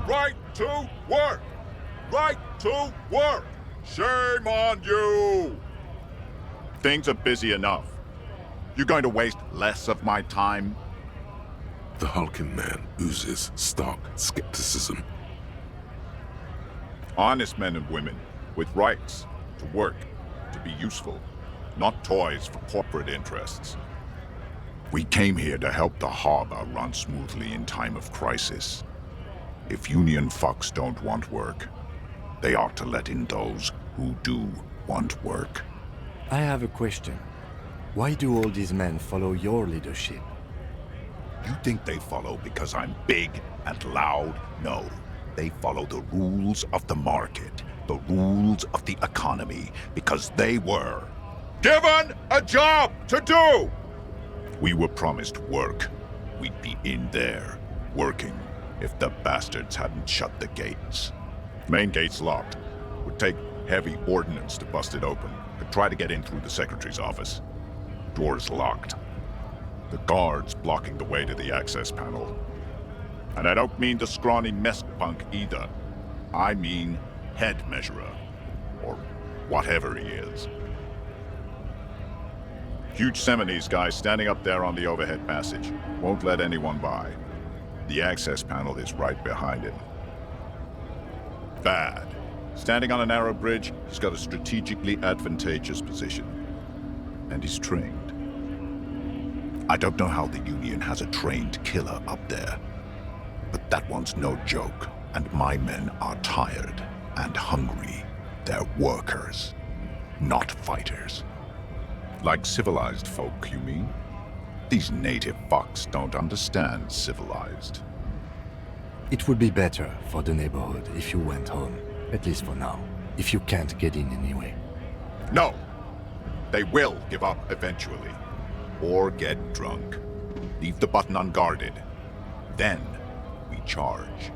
Right to work! Right to work! Shame on you! Things are busy enough. You're going to waste less of my time? The hulking man oozes stark skepticism. Honest men and women with rights to work, to be useful, not toys for corporate interests. We came here to help the harbor run smoothly in time of crisis. If union fucks don't want work, they ought to let in those who do want work. I have a question. Why do all these men follow your leadership? You think they follow because I'm big and loud? No. They follow the rules of the market, the rules of the economy, because they were given a job to do! We were promised work. We'd be in there, working, if the bastards hadn't shut the gates. Main gate's locked. Would take heavy ordnance to bust it open. Could try to get in through the secretary's office. Door's locked. The guard's blocking the way to the access panel. And I don't mean the scrawny mess punk either. I mean head measurer. Or whatever he is. Huge Seminese guy standing up there on the overhead passage. Won't let anyone by. The access panel is right behind him. Bad. Standing on a narrow bridge, he's got a strategically advantageous position. And he's trained. I don't know how the Union has a trained killer up there. But that one's no joke, and my men are tired and hungry. They're workers, not fighters. Like civilized folk, you mean? These native fucks don't understand civilized. It would be better for the neighborhood if you went home, at least for now, if you can't get in anyway. No! They will give up eventually. Or get drunk. Leave the button unguarded. Then we charge.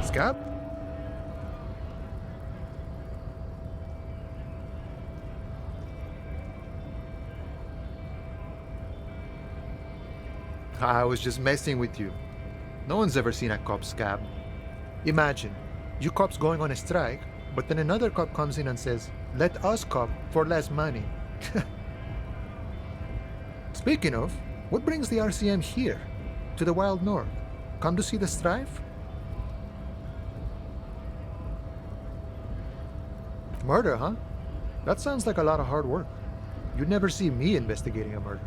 Scab? I was just messing with you. No one's ever seen a cop scab. Imagine, you cops going on a strike, but then another cop comes in and says, "Let us cop for less money." Speaking of, what brings the RCM here? To the wild north? Come to see the strife? Murder, huh? That sounds like a lot of hard work. You'd never see me investigating a murder.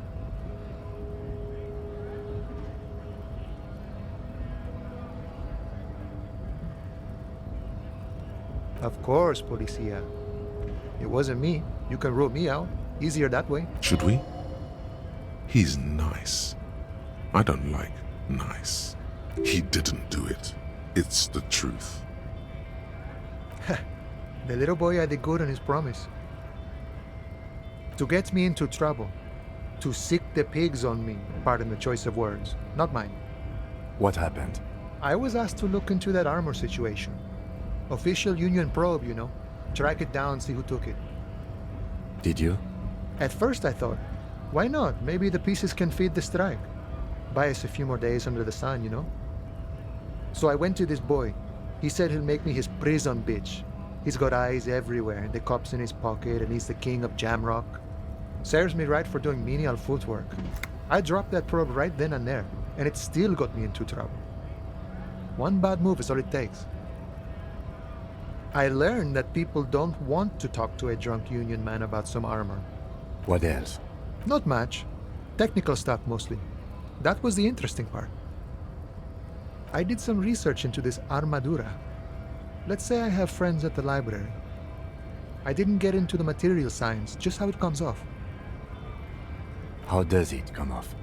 Of course, Policia. It wasn't me. You can rule me out. Easier that way. Should we? He's nice. I don't like nice. He didn't do it. It's the truth. The little boy had it good on his promise. To get me into trouble. To sick the pigs on me. Pardon the choice of words. Not mine. What happened? I was asked to look into that armor situation. Official Union probe, you know. Track it down, see who took it. Did you? At first I thought, why not? Maybe the pieces can feed the strike. Buy us a few more days under the sun, you know? So I went to this boy. He said he'll make me his prison bitch. He's got eyes everywhere, the cops in his pocket, and he's the king of Jamrock. Serves me right for doing menial footwork. I dropped that probe right then and there, and it still got me into trouble. One bad move is all it takes. I learned that people don't want to talk to a drunk Union man about some armor. What else? Not much. Technical stuff mostly. That was the interesting part. I did some research into this armadura. Let's say I have friends at the library. I didn't get into the material science, just how it comes off. How does it come off?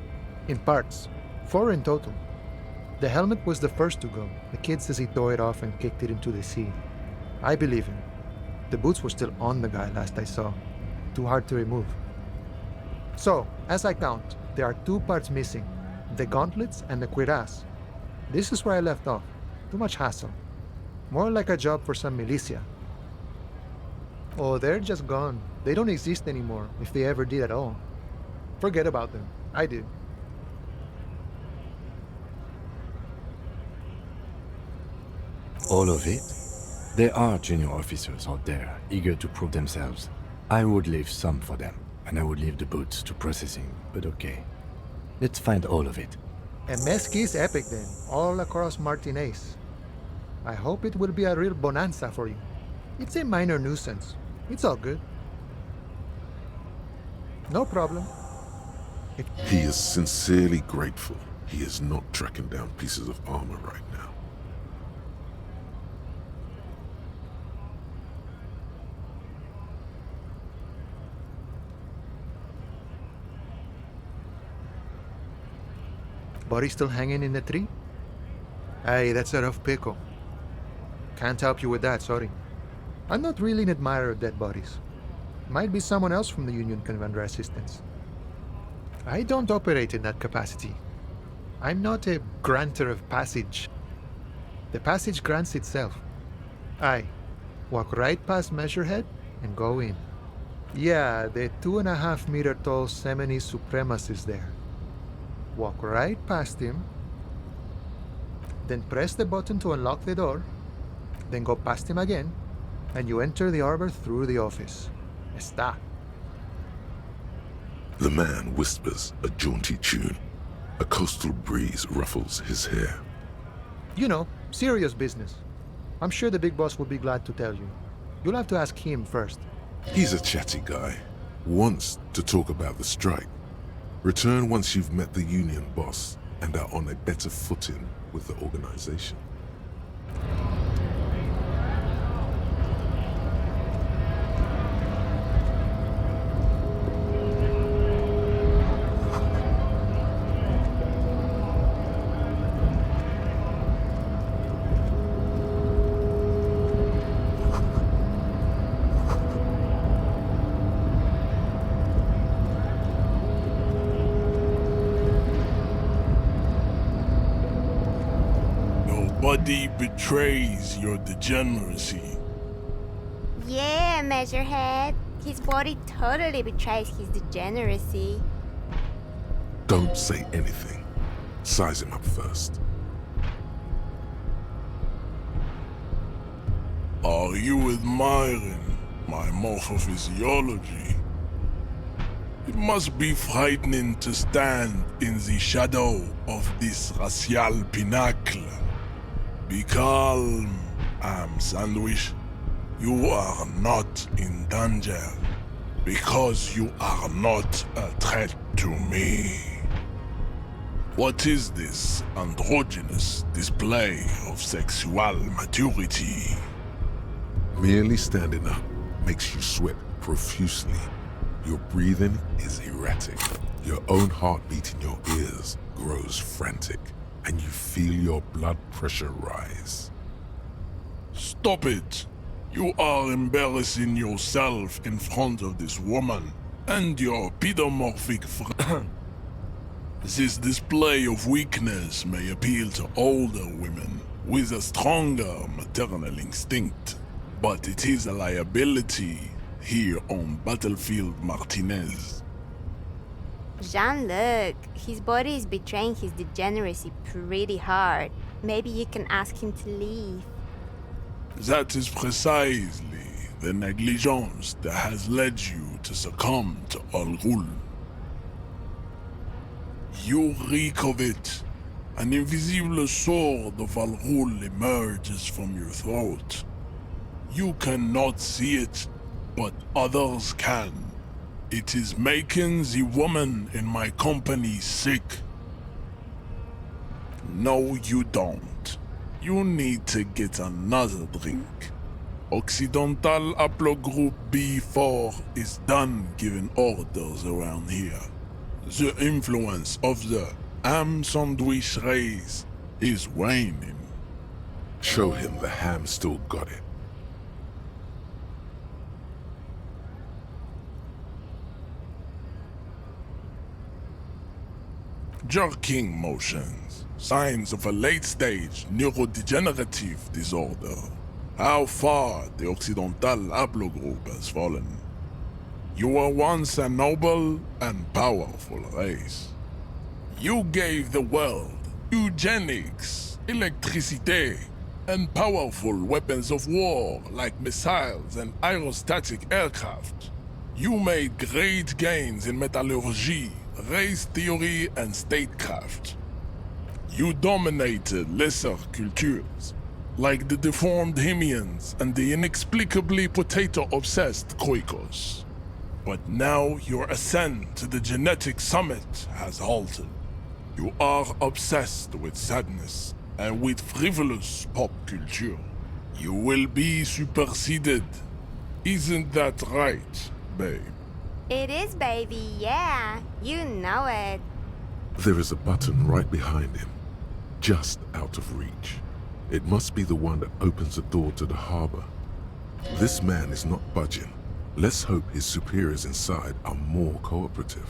In parts. 4 in total. The helmet was the first to go. The kid says he tore it off and kicked it into the sea. I believe him. The boots were still on the guy last I saw. Too hard to remove. So, as I count, there are 2 parts missing. The gauntlets and the cuirass. This is where I left off. Too much hassle. More like a job for some militia. Oh, they're just gone. They don't exist anymore, if they ever did at all. Forget about them. I did. All of it? There are junior officers out there, eager to prove themselves. I would leave some for them, and I would leave the boots to processing, but okay. Let's find all of it. And Mesqui's epic then, all across Martinez. I hope it will be a real bonanza for you. It's a minor nuisance. It's all good. No problem. He is sincerely grateful he is not tracking down pieces of armor right now. Body still hanging in the tree? Hey, that's a rough pickle. Can't help you with that, sorry. I'm not really an admirer of dead bodies. Might be someone else from the Union can render assistance. I don't operate in that capacity. I'm not a granter of passage. The passage grants itself. I walk right past Measurehead and go in. Yeah, the 2.5 meter tall Semini Supremus is there. Walk right past him, then press the button to unlock the door, then go past him again, and you enter the arbor through the office. Está. The man whispers a jaunty tune. A coastal breeze ruffles his hair. You know, serious business. I'm sure the big boss will be glad to tell you. You'll have to ask him first. He's a chatty guy. Wants to talk about the strike. Return once you've met the union boss and are on a better footing with the organization. Nobody betrays your degeneracy. Yeah, Measurehead. His body totally betrays his degeneracy. Don't say anything. Size him up first. Are you admiring my morphophysiology? It must be frightening to stand in the shadow of this racial pinnacle. Be calm, Sandwich. You are not in danger, because you are not a threat to me. What is this androgynous display of sexual maturity? Merely standing up makes you sweat profusely. Your breathing is erratic. Your own heartbeat in your ears grows frantic, and you feel your blood pressure rise. Stop it! You are embarrassing yourself in front of this woman and your pedomorphic friend. This display of weakness may appeal to older women with a stronger maternal instinct, but it is a liability here on Battlefield Martinez. Jean-Luc, his body is betraying his degeneracy pretty hard. Maybe you can ask him to leave. That is precisely the negligence that has led you to succumb to Al Ghul. You reek of it. An invisible sword of Al Ghul emerges from your throat. You cannot see it, but others can. It is making the woman in my company sick. No, you don't. You need to get another drink. Occidental Haplogroup B4 is done giving orders around here. The influence of the ham sandwich race is waning. Show him the ham still got it. Jerking motions, signs of a late-stage neurodegenerative disorder. how far the Occidental haplogroup has fallen. You were once a noble and powerful race. You gave the world eugenics, electricity, and powerful weapons of war like missiles and aerostatic aircraft. You made great gains in metallurgy, race theory, and statecraft. You dominated lesser cultures, like the deformed Hemians and the inexplicably potato-obsessed Quakers. But now your ascent to the genetic summit has halted. You are obsessed with sadness and with frivolous pop culture. You will be superseded. Isn't that right, babe? It is, baby, yeah. You know it. There is a button right behind him, just out of reach. It must be the one that opens the door to the harbor. This man is not budging. Let's hope his superiors inside are more cooperative.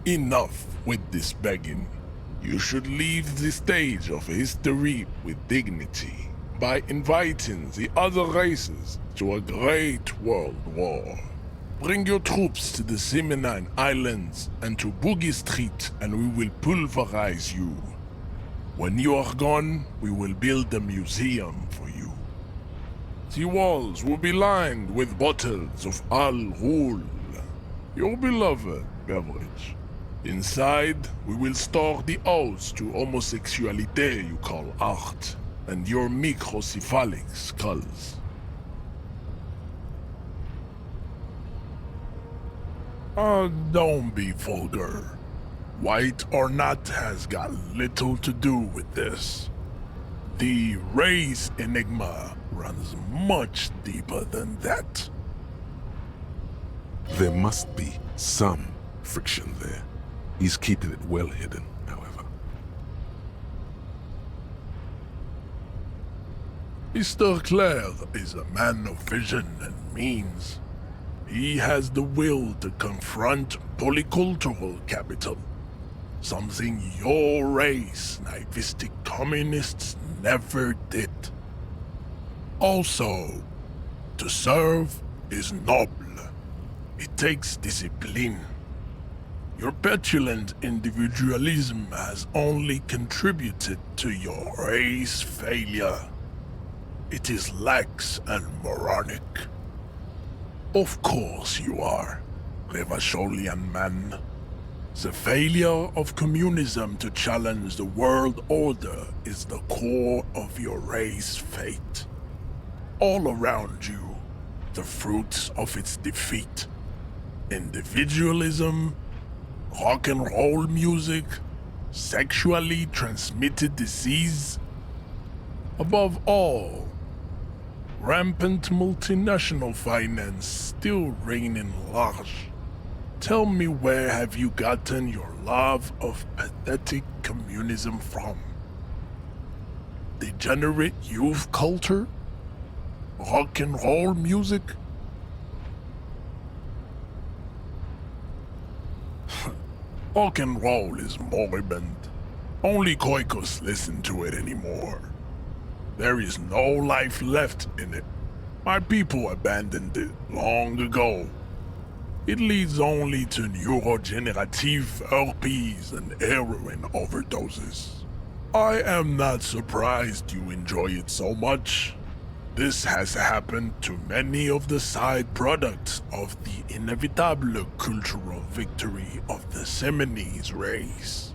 Enough with this begging. You should leave the stage of history with dignity by inviting the other races to a great world war. Bring your troops to the Simenine Islands and to Boogie Street and we will pulverize you. When you are gone, we will build a museum for you. The walls will be lined with bottles of Al Ghul, your beloved beverage. Inside, we will store the odes to homosexuality you call art, and your microcephalic skulls. Don't be vulgar. White or not has got little to do with this. The race enigma runs much deeper than that. There must be some friction there. He's keeping it well hidden, however. Mr. Clare is a man of vision and means. He has the will to confront polycultural capital, something your race, naivistic communists, never did. Also, to serve is noble. It takes discipline. Your petulant individualism has only contributed to your race failure. It is lax and moronic. Of course you are, Revacholian man. The failure of communism to challenge the world order is the core of your race fate. All around you, the fruits of its defeat. Individualism, rock and roll music, sexually transmitted disease. Above all, rampant multinational finance still reigning large. Tell me, where have you gotten your love of pathetic communism from? Degenerate youth culture? Rock and roll music? Rock and roll is moribund. Only Quakers listen to it anymore. There is no life left in it. My people abandoned it long ago. It leads only to neurodegenerative herpes and heroin overdoses. I am not surprised you enjoy it so much. This has happened to many of the side products of the inevitable cultural victory of the Seminese race.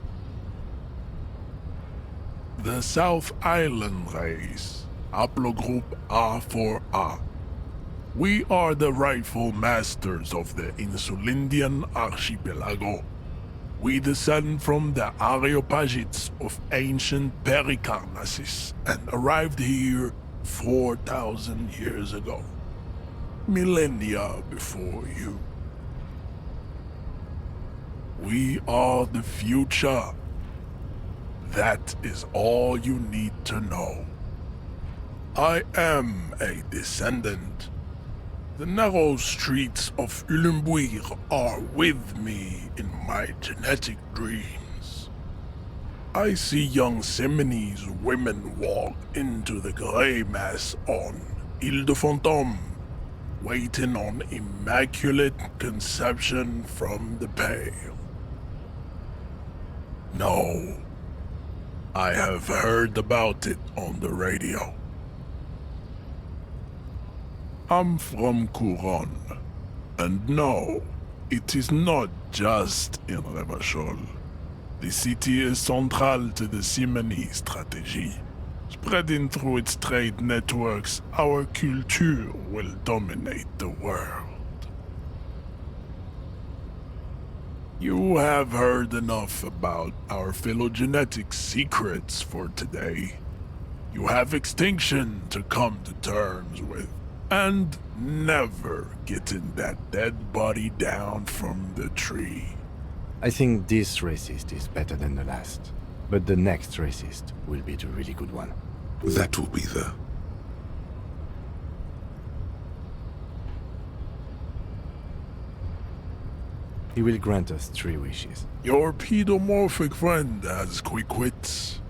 The South Island race, haplogroup A4A. We are the rightful masters of the Insulindian archipelago. We descend from the Areopagites of ancient Pericarnassus and arrived here 4,000 years ago, millennia before you. We are the future. That is all you need to know. I am a descendant. The narrow streets of Ulembuir are with me in my genetic dreams. I see young Seminese women walk into the grey mass on Ile de Fantôme, waiting on immaculate conception from the pale. No, I have heard about it on the radio. I'm from Couronne, and no, it is not just in Revachol. The city is central to the Simony strategy. Spreading through its trade networks, our culture will dominate the world. You have heard enough about our phylogenetic secrets for today. You have extinction to come to terms with, and never getting that dead body down from the tree. I think this racist is better than the last, but the next racist will be the really good one. That will be the... He will grant us 3 wishes. Your pedomorphic friend has quick wits.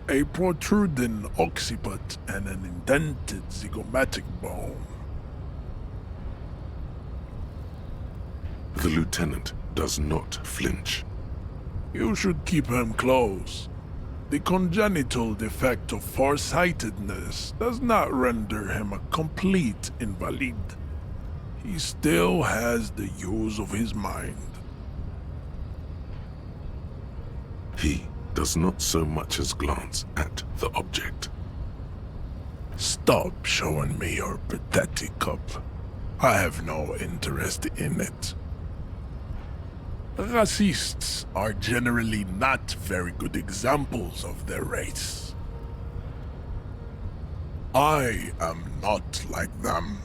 A protruding occiput and an indented zygomatic bone. The lieutenant does not flinch. You should keep him close. The congenital defect of farsightedness does not render him a complete invalid. He still has the use of his mind. He does not so much as glance at the object. Stop showing me your pathetic cup. I have no interest in it. Racists are generally not very good examples of their race. I am not like them.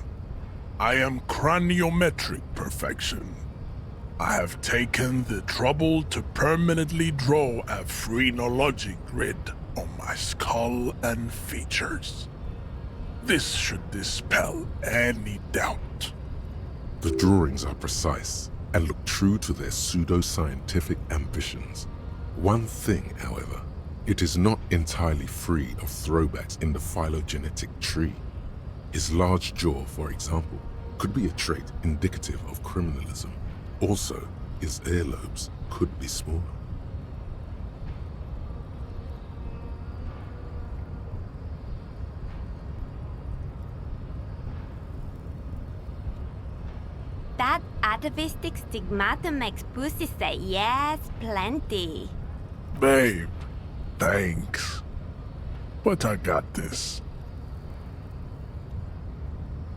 I am craneometric perfection. I have taken the trouble to permanently draw a phrenologic grid on my skull and features. This should dispel any doubt. The drawings are precise and look true to their pseudo-scientific ambitions. One thing, however, it is not entirely free of throwbacks in the phylogenetic tree. His large jaw, for example, could be a trait indicative of criminalism. Also, his earlobes could be smaller. That atavistic stigmatum makes pussy say yes, plenty. Babe, thanks. But I got this.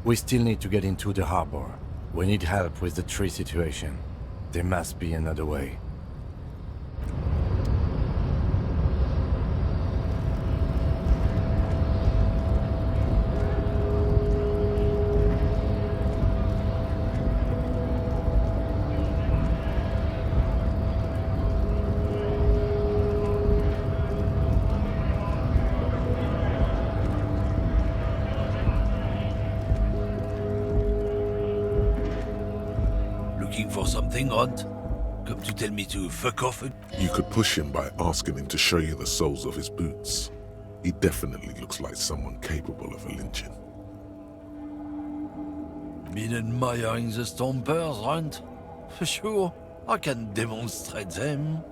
We still need to get into the harbor. We need help with the tree situation. There must be another way. Looking for something, Rod? Come to tell me to fuck off? You could push him by asking him to show you the soles of his boots. He definitely looks like someone capable of a lynching. Been admiring the stompers, Rod? Sure, I can demonstrate them.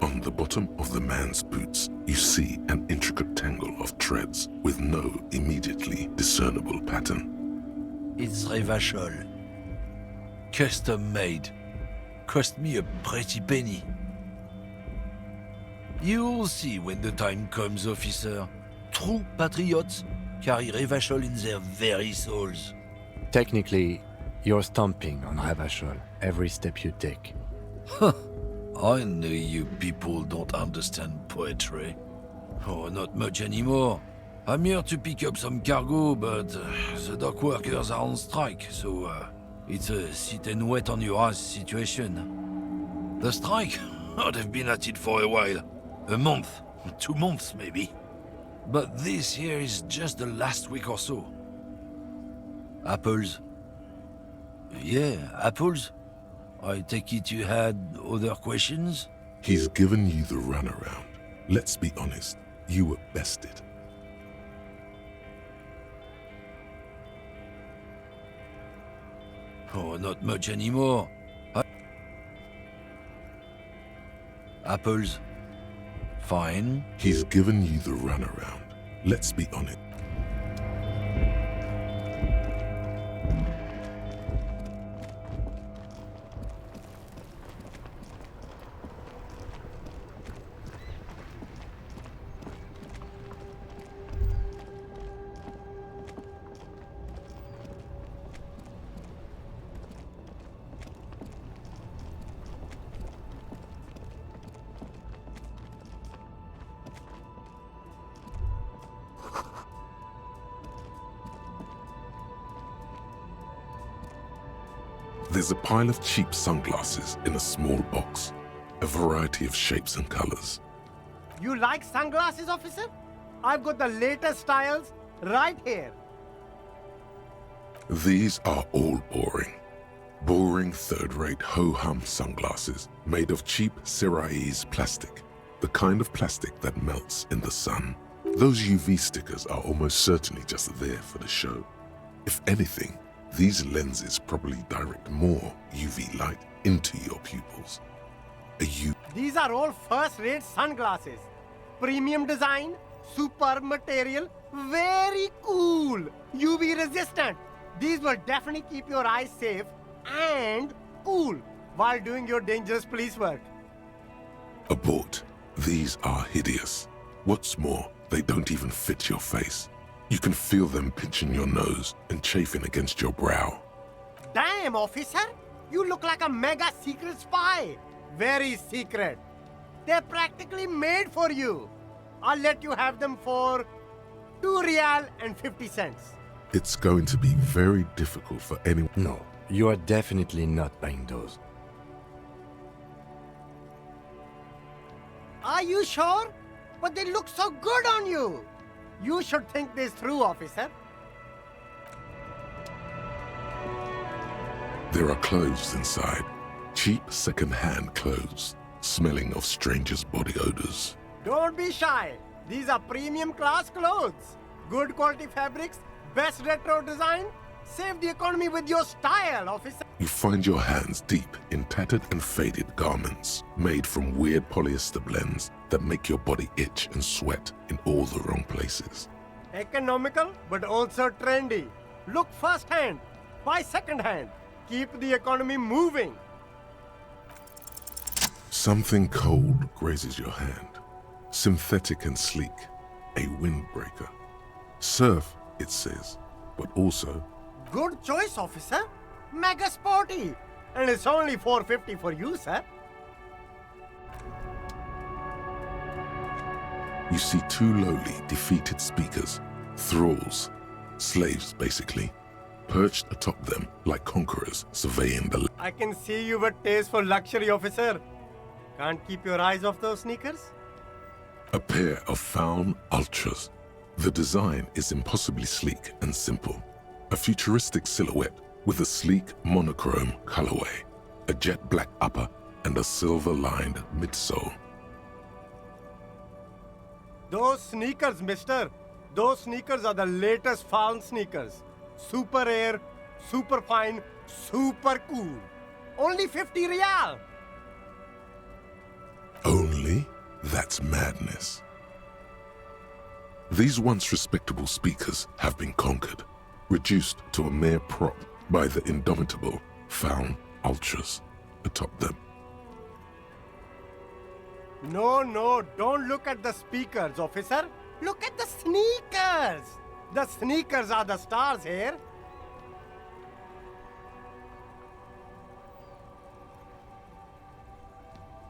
On the bottom of the man's boots, you see an intricate tangle of treads with no immediately discernible pattern. It's Revachol. Custom made. Cost me a pretty penny. You'll see when the time comes, officer. True patriots carry Revachol in their very souls. Technically, you're stomping on Revachol every step you take. I know you people don't understand poetry. Oh, not much anymore. I'm here to pick up some cargo, but the dock workers are on strike, so it's a sit and wait on your ass situation. The strike? Oh, they've been at it for a while. A month, 2 months, maybe. But this here is just the last week or so. Apples? Yeah, apples. I take it you had other questions? He's given you the runaround. Let's be honest, you were bested. Oh, not much anymore. Apples? Fine. He's given you the runaround. Let's be honest. There's a pile of cheap sunglasses in a small box, a variety of shapes and colors. You like sunglasses, officer? I've got the latest styles right here. These are all boring. Boring third-rate ho-hum sunglasses made of cheap Syrahese plastic, the kind of plastic that melts in the sun. Those UV stickers are almost certainly just there for the show. If anything, these lenses probably direct more UV light into your pupils. These are all first-rate sunglasses. Premium design, superb material, very cool, UV resistant. These will definitely keep your eyes safe and cool while doing your dangerous police work. Abort. These are hideous. What's more, they don't even fit your face. You can feel them pinching your nose and chafing against your brow. Damn, officer! You look like a mega secret spy. Very secret. They're practically made for you. I'll let you have them for 2 Rial and 50 cents. It's going to be very difficult for anyone. No, you are definitely not buying those. Are you sure? But they look so good on you. You should think this through, officer. There are clothes inside. Cheap second-hand clothes, smelling of strangers' body odors. Don't be shy. These are premium class clothes. Good quality fabrics, best retro design. Save the economy with your style, officer. You find your hands deep in tattered and faded garments made from weird polyester blends that make your body itch and sweat in all the wrong places. Economical, but also trendy. Look first-hand, buy second-hand. Keep the economy moving. Something cold grazes your hand. Synthetic and sleek. A windbreaker. Surf, it says, but also... Good choice, officer. Mega sporty. And it's only $4.50 for you, sir. You see 2 lowly, defeated speakers, thralls, slaves basically, perched atop them like conquerors surveying the... I can see you've a taste for luxury, officer. Can't keep your eyes off those sneakers? A pair of Faun Ultras. The design is impossibly sleek and simple. A futuristic silhouette with a sleek monochrome colorway, a jet black upper, and a silver-lined midsole. Those sneakers, mister. Those sneakers are the latest Faun sneakers. Super air, super fine, super cool. Only 50 Rial. Only? That's madness. These once respectable speakers have been conquered, reduced to a mere prop by the indomitable Faun Ultras atop them. No, don't look at the speakers, officer. Look at the sneakers. The sneakers are the stars here.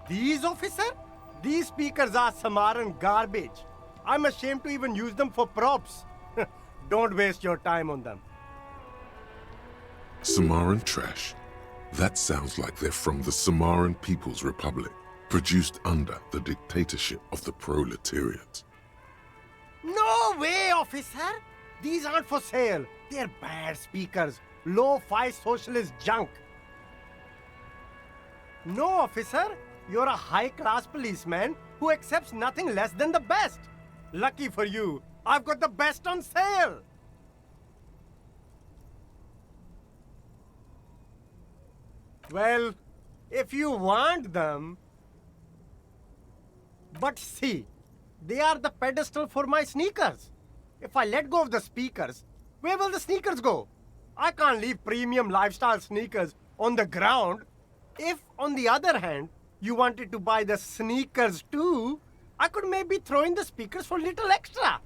These, officer? These speakers are Samaran garbage. I'm ashamed to even use them for props. Don't waste your time on them. Samaran trash. That sounds like they're from the Samaran People's Republic. produced under the dictatorship of the proletariat. No way, officer! These aren't for sale. They're bad speakers. Low-fi socialist junk. No, officer. You're a high-class policeman who accepts nothing less than the best. Lucky for you, I've got the best on sale. Well, if you want them... But see, they are the pedestal for my sneakers. If I let go of the speakers, where will the sneakers go? I can't leave premium lifestyle sneakers on the ground. If, on the other hand, you wanted to buy the sneakers too, I could maybe throw in the speakers for little extra.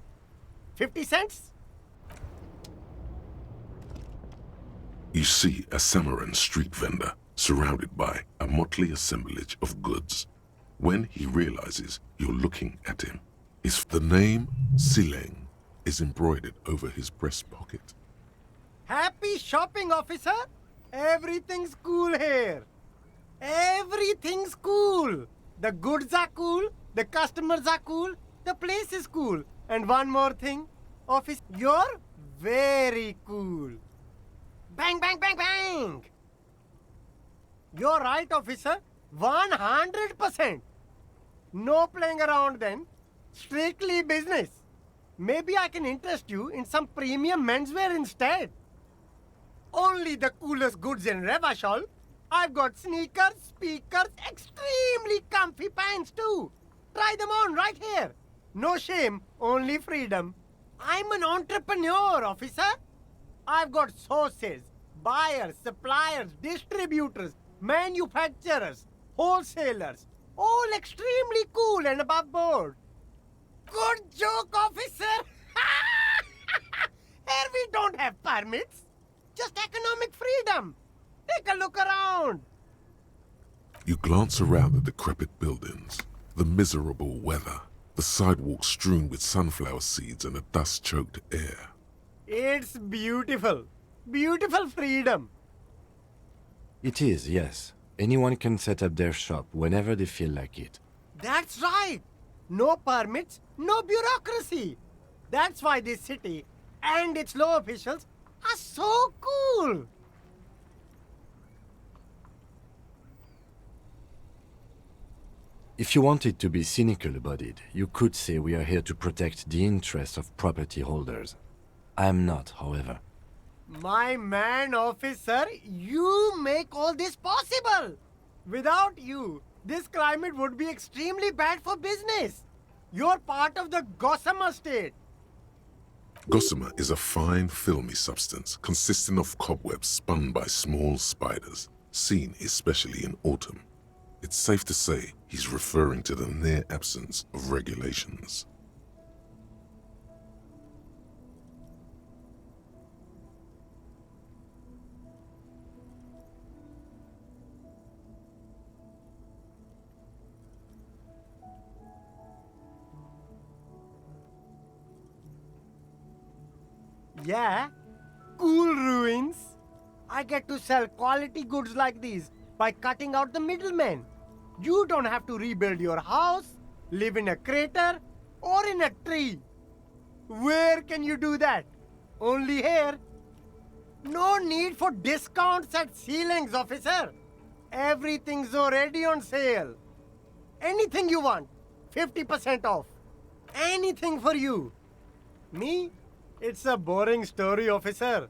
50 cents? You see a Samarran street vendor surrounded by a motley assemblage of goods. When he realizes you're looking at him, the name Siileng is embroidered over his breast pocket. Happy shopping, officer! Everything's cool here. Everything's cool. The goods are cool, the customers are cool, the place is cool. And one more thing, officer, you're very cool. Bang, bang, bang, bang! You're right, officer. 100%. No playing around then. Strictly business. Maybe I can interest you in some premium menswear instead. Only the coolest goods in Revachol. I've got sneakers, speakers, extremely comfy pants too. Try them on right here. No shame, only freedom. I'm an entrepreneur, officer. I've got sources, buyers, suppliers, distributors, manufacturers, wholesalers, all extremely cool and above board. Good joke, officer! Here we don't have permits, just economic freedom. Take a look around. You glance around the decrepit buildings, the miserable weather, the sidewalks strewn with sunflower seeds and a dust-choked air. It's beautiful. Beautiful freedom. It is, yes. Anyone can set up their shop whenever they feel like it. That's right. No permits, no bureaucracy. That's why this city and its law officials are so cool. If you wanted to be cynical about it, you could say we are here to protect the interests of property holders. I am not, however. My man, officer, you make all this possible. Without you, this climate would be extremely bad for business. You're part of the gossamer state. Gossamer is a fine, filmy substance consisting of cobwebs spun by small spiders, seen especially in autumn. It's safe to say he's referring to the near absence of regulations. Yeah, cool ruins. I get to sell quality goods like these by cutting out the middlemen. You don't have to rebuild your house, live in a crater, or in a tree. Where can you do that? Only here. No need for discounts at Siileng's, officer. Everything's already on sale. Anything you want, 50% off. Anything for you. Me? It's a boring story, officer.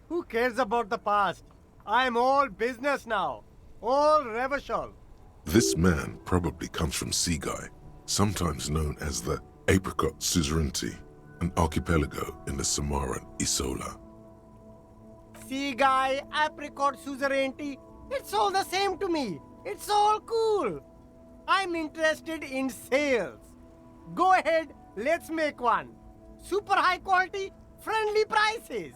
Who cares about the past? I'm all business now. All Revachol. This man probably comes from Sigai, sometimes known as the Apricot Suzerainty, an archipelago in the Samarran Isola. See, guy, apricot suzerainty, it's all the same to me. It's all cool. I'm interested in sales. Go ahead, let's make one. Super high quality, friendly prices.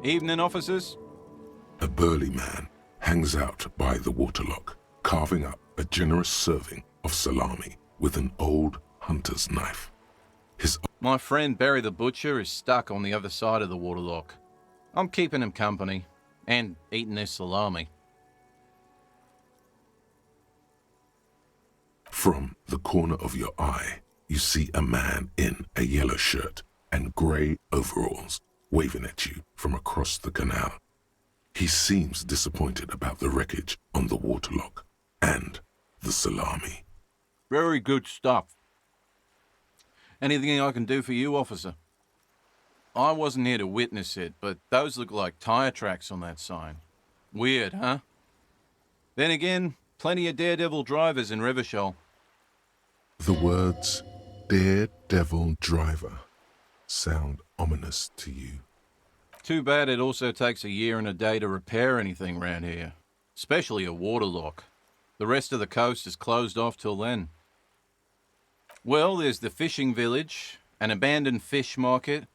Evening, officers. A burly man hangs out by the waterlock, carving up a generous serving of salami with an old hunter's knife. My friend Barry the Butcher is stuck on the other side of the waterlock. I'm keeping him company and eating his salami. From the corner of your eye, you see a man in a yellow shirt and grey overalls waving at you from across the canal. He seems disappointed about the wreckage on the waterlock and the salami. Very good stuff. Anything I can do for you, officer? I wasn't here to witness it, but those look like tire tracks on that sign. Weird, huh? Then again, plenty of daredevil drivers in Rivershoal. The words daredevil driver sound ominous to you. Too bad it also takes a year and a day to repair anything around here, especially a waterlock. The rest of the coast is closed off till then. Well, there's the fishing village, an abandoned fish market,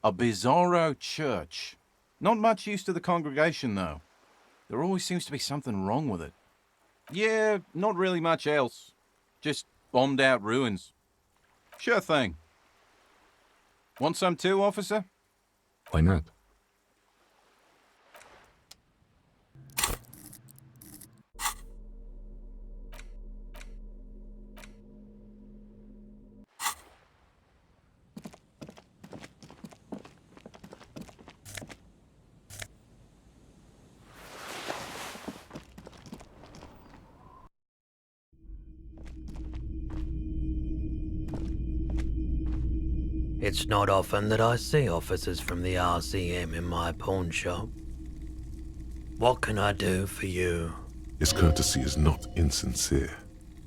a bizarro church. Not much use to the congregation, though. There always seems to be something wrong with it. Yeah, not really much else. Just bombed out ruins. Sure thing. Want some too, officer? Why not? It's not often that I see officers from the RCM in my pawn shop. What can I do for you? His courtesy is not insincere,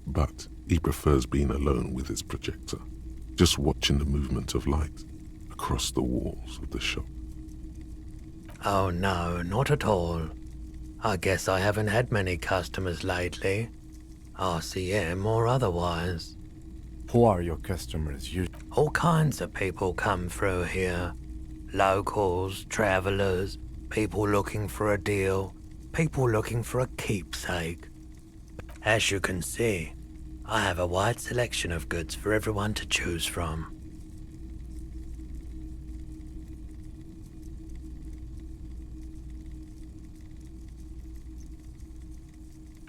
but he prefers being alone with his projector, just watching the movement of light across the walls of the shop. Oh no, not at all. I guess I haven't had many customers lately, RCM or otherwise. Who are your customers? All kinds of people come through here. Locals, travelers, people looking for a deal, people looking for a keepsake. As you can see, I have a wide selection of goods for everyone to choose from.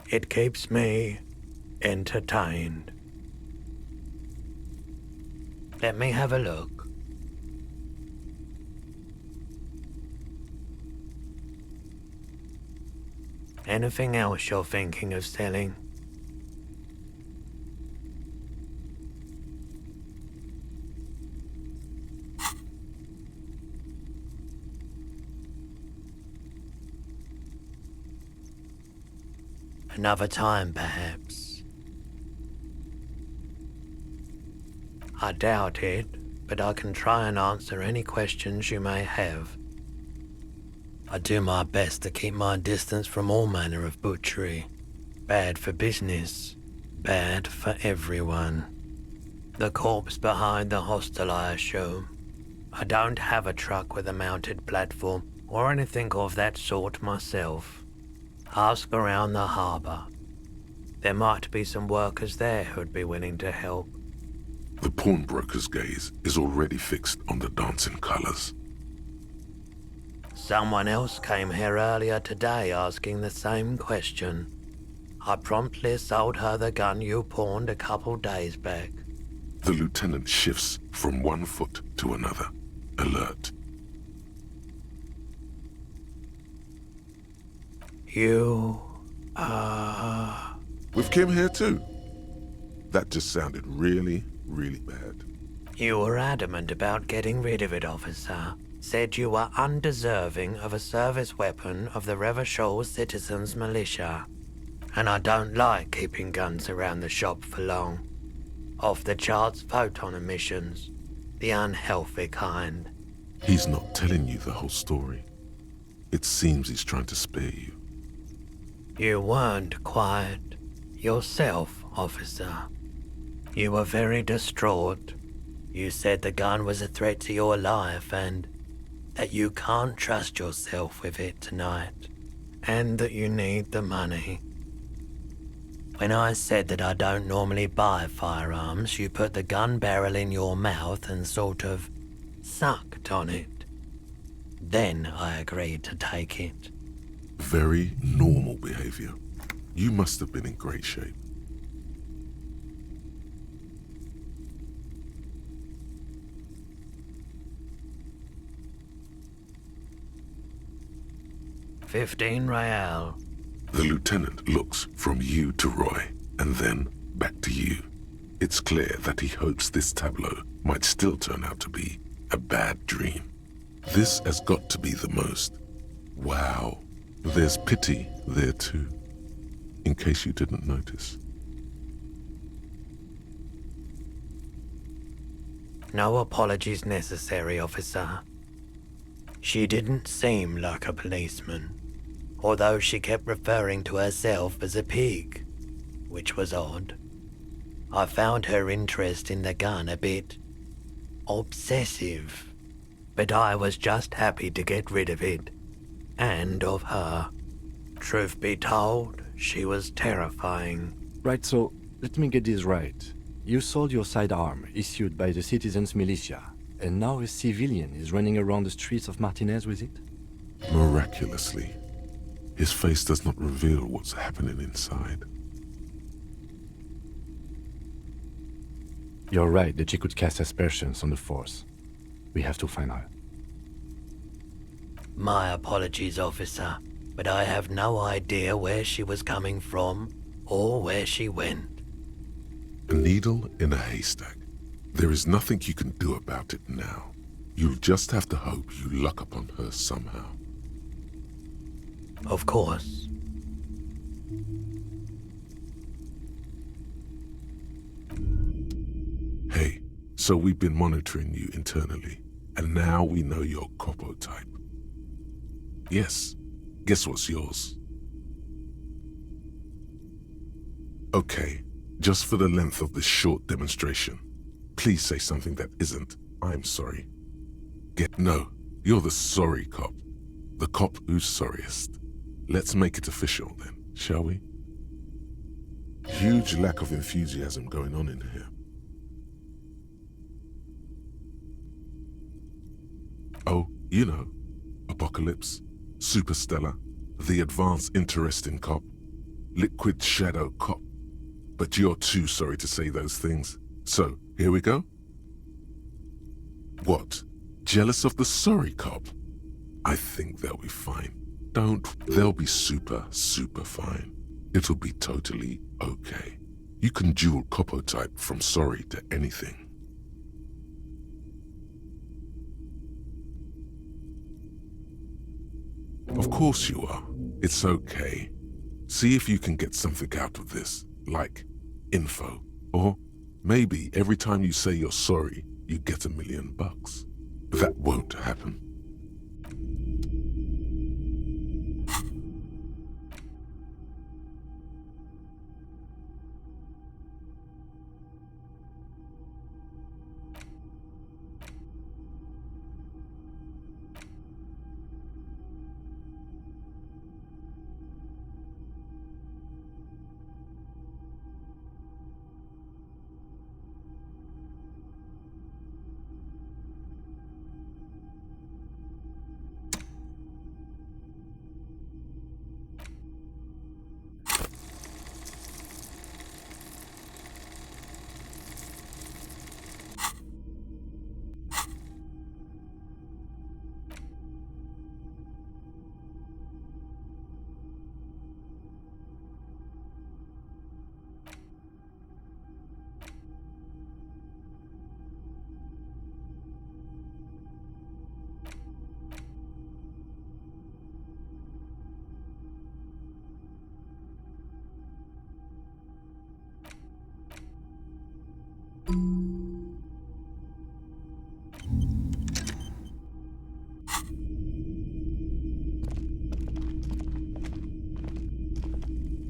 It keeps me entertained. Let me have a look. Anything else you're thinking of selling? Another time, perhaps. I doubt it, but I can try and answer any questions you may have. I do my best to keep my distance from all manner of butchery. Bad for business, bad for everyone. The corpse behind the hostel, I assume. I don't have a truck with a mounted platform or anything of that sort myself. Ask around the harbour. There might be some workers there who'd be willing to help. The pawnbroker's gaze is already fixed on the dancing colors. Someone else came here earlier today asking the same question. I promptly sold her the gun you pawned a couple days back. The lieutenant shifts from one foot to another, alert. You, With Kim here too? That just sounded really bad. You were adamant about getting rid of it, officer. Said you were undeserving of a service weapon of the Rivershoal Citizens Militia. And I don't like keeping guns around the shop for long. Off-the-charts photon emissions. The unhealthy kind. He's not telling you the whole story. It seems he's trying to spare you. You weren't quiet yourself, officer. You were very distraught. You said the gun was a threat to your life and that you can't trust yourself with it tonight, and that you need the money. When I said that I don't normally buy firearms, you put the gun barrel in your mouth and sort of sucked on it. Then I agreed to take it. Very normal behavior. You must have been in great shape. $15 real. The lieutenant looks from you to Roy, and then back to you. It's clear that he hopes this tableau might still turn out to be a bad dream. This has got to be the most. Wow. There's pity there too, in case you didn't notice. No apologies necessary, officer. She didn't seem like a policeman, although she kept referring to herself as a pig, which was odd. I found her interest in the gun a bit obsessive, but I was just happy to get rid of it, and of her. Truth be told, she was terrifying. Right, so let me get this right. You sold your sidearm, issued by the citizens' militia, and now a civilian is running around the streets of Martinez with it? Miraculously, his face does not reveal what's happening inside. You're right that she could cast aspersions on the force. We have to find her. My apologies, officer, but I have no idea where she was coming from or where she went. A needle in a haystack. There is nothing you can do about it now. You'll just have to hope you luck upon her somehow. Of course. Hey, so we've been monitoring you internally, and now we know your Copo type. Yes, guess what's yours? Okay, just for the length of this short demonstration, please say something that isn't, I'm sorry. No, you're the sorry cop. The cop who's sorriest. Let's make it official then, shall we? Huge lack of enthusiasm going on in here. Oh, you know, Apocalypse, Superstellar, the advanced interesting cop, liquid shadow cop. But you're too sorry to say those things. So, here we go? What? Jealous of the sorry cop? I think they'll be fine. They'll be super fine. It'll be totally okay. You can dual Copo type from sorry to anything. Of course you are. It's okay. See if you can get something out of this, like info. Or maybe every time you say you're sorry, you get $1 million. That won't happen.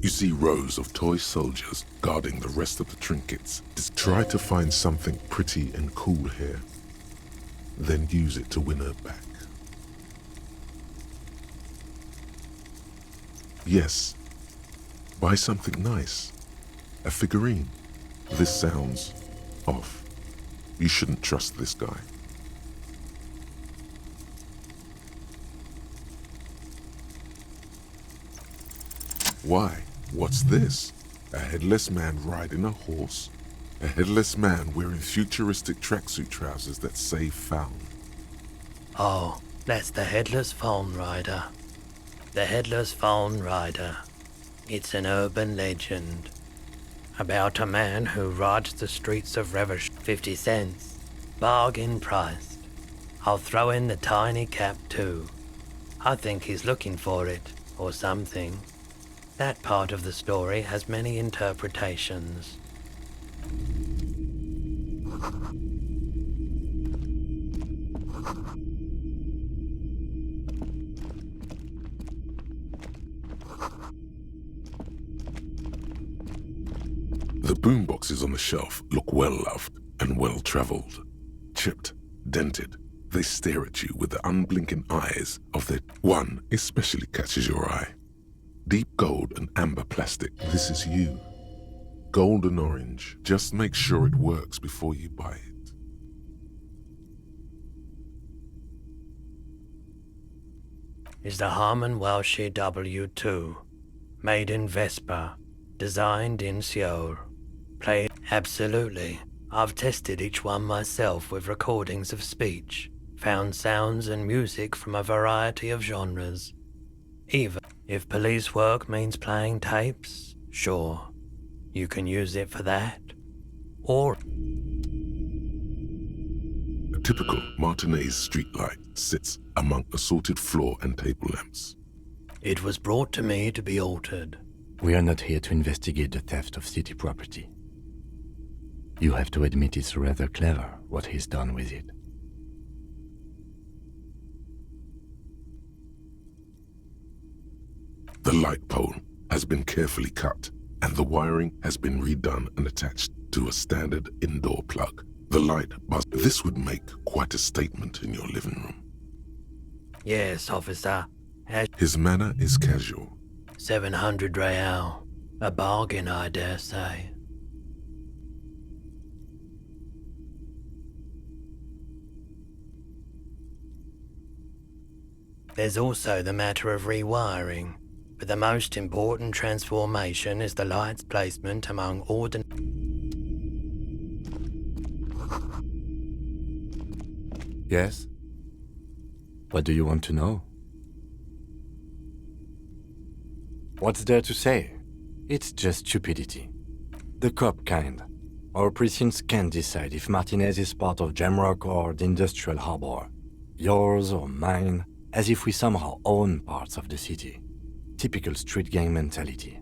You see rows of toy soldiers guarding the rest of the trinkets. Just try to find something pretty and cool here, then use it to win her back. Yes. Buy something nice. A figurine. This sounds off. You shouldn't trust this guy. Why? What's this? A headless man riding a horse? A headless man wearing futuristic tracksuit trousers that say found. Oh, that's the Headless Phone Rider. The Headless Phone Rider. It's an urban legend about a man who rides the streets of Revesh. 50 cents. Bargain priced. I'll throw in the tiny cap too. I think he's looking for it, or something. That part of the story has many interpretations. The boomboxes on the shelf look well-loved and well-traveled. Chipped, dented, they stare at you with the unblinking eyes of their... One especially catches your eye. Deep gold and amber plastic. This is you. Gold and orange. Just make sure it works before you buy it. Is the Harman Welshie W2. Made in Vespa. Designed in Seoul. Played... Absolutely. I've tested each one myself with recordings of speech. Found sounds and music from a variety of genres. Even if police work means playing tapes, sure. You can use it for that. Or... A typical Martinez streetlight sits among assorted floor and table lamps. It was brought to me to be altered. We are not here to investigate the theft of city property. You have to admit it's rather clever what he's done with it. The light pole has been carefully cut, and the wiring has been redone and attached to a standard indoor plug. The light buzz. This would make quite a statement in your living room. Yes, officer. His manner is casual. 700 real. A bargain, I dare say. There's also the matter of rewiring, but the most important transformation is the light's placement among ordinary... Yes? What do you want to know? What's there to say? It's just stupidity. The cop kind. Our precincts can't decide if Martinez is part of Jamrock or the Industrial Harbor. Yours or mine, as if we somehow own parts of the city. Typical street gang mentality.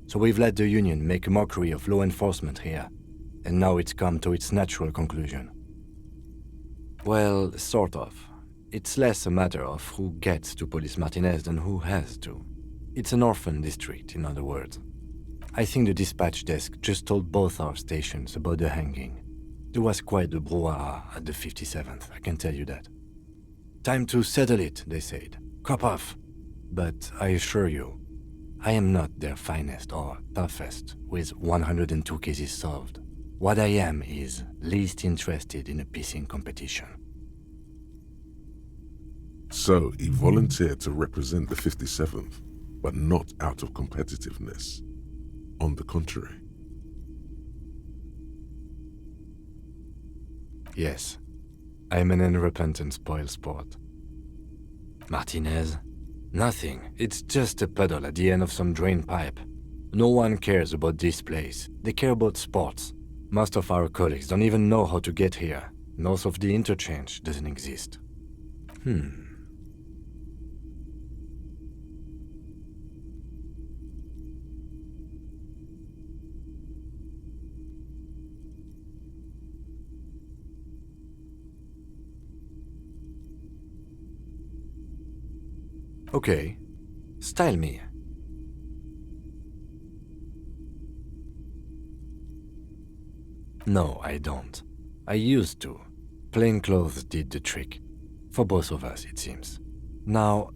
So we've let the Union make a mockery of law enforcement here, and now it's come to its natural conclusion. Well, sort of. It's less a matter of who gets to police Martinez than who has to. It's an orphan district, in other words. I think the dispatch desk just told both our stations about the hanging. There was quite the brouhaha at the 57th, I can tell you that. Time to settle it, they said. Cop off. But I assure you, I am not their finest or toughest with 102 cases solved. What I am is least interested in a pissing competition. So he volunteered to represent the 57th, but not out of competitiveness. On the contrary. Yes, I am an unrepentant spoilsport. Martinez? Nothing. It's just a puddle at the end of some drain pipe. No one cares about this place. They care about sports. Most of our colleagues don't even know how to get here. North of the interchange doesn't exist. Okay, style me. No, I don't. I used to. Plain clothes did the trick. For both of us, it seems. Now,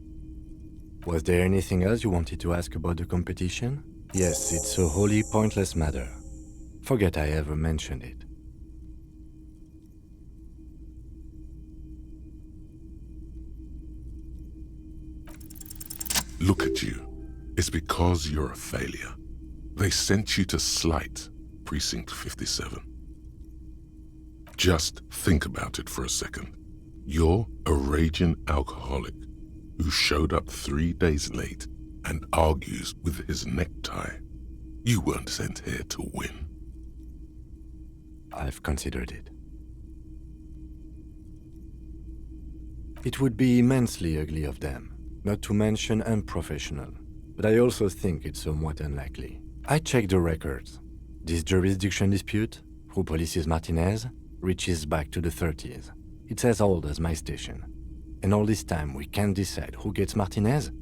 Was there anything else you wanted to ask about the competition? Yes, it's a wholly pointless matter. Forget I ever mentioned it. Look at you. It's because you're a failure. They sent you to Slight, Precinct 57. Just think about it for a second. You're a raging alcoholic who showed up 3 days late and argues with his necktie. You weren't sent here to win. I've considered it. It would be immensely ugly of them, not to mention unprofessional, but I also think it's somewhat unlikely. I checked the records. This jurisdiction dispute, who polices Martinez, reaches back to the 30s. It's as old as my station. And all this time we can't decide who gets Martinez?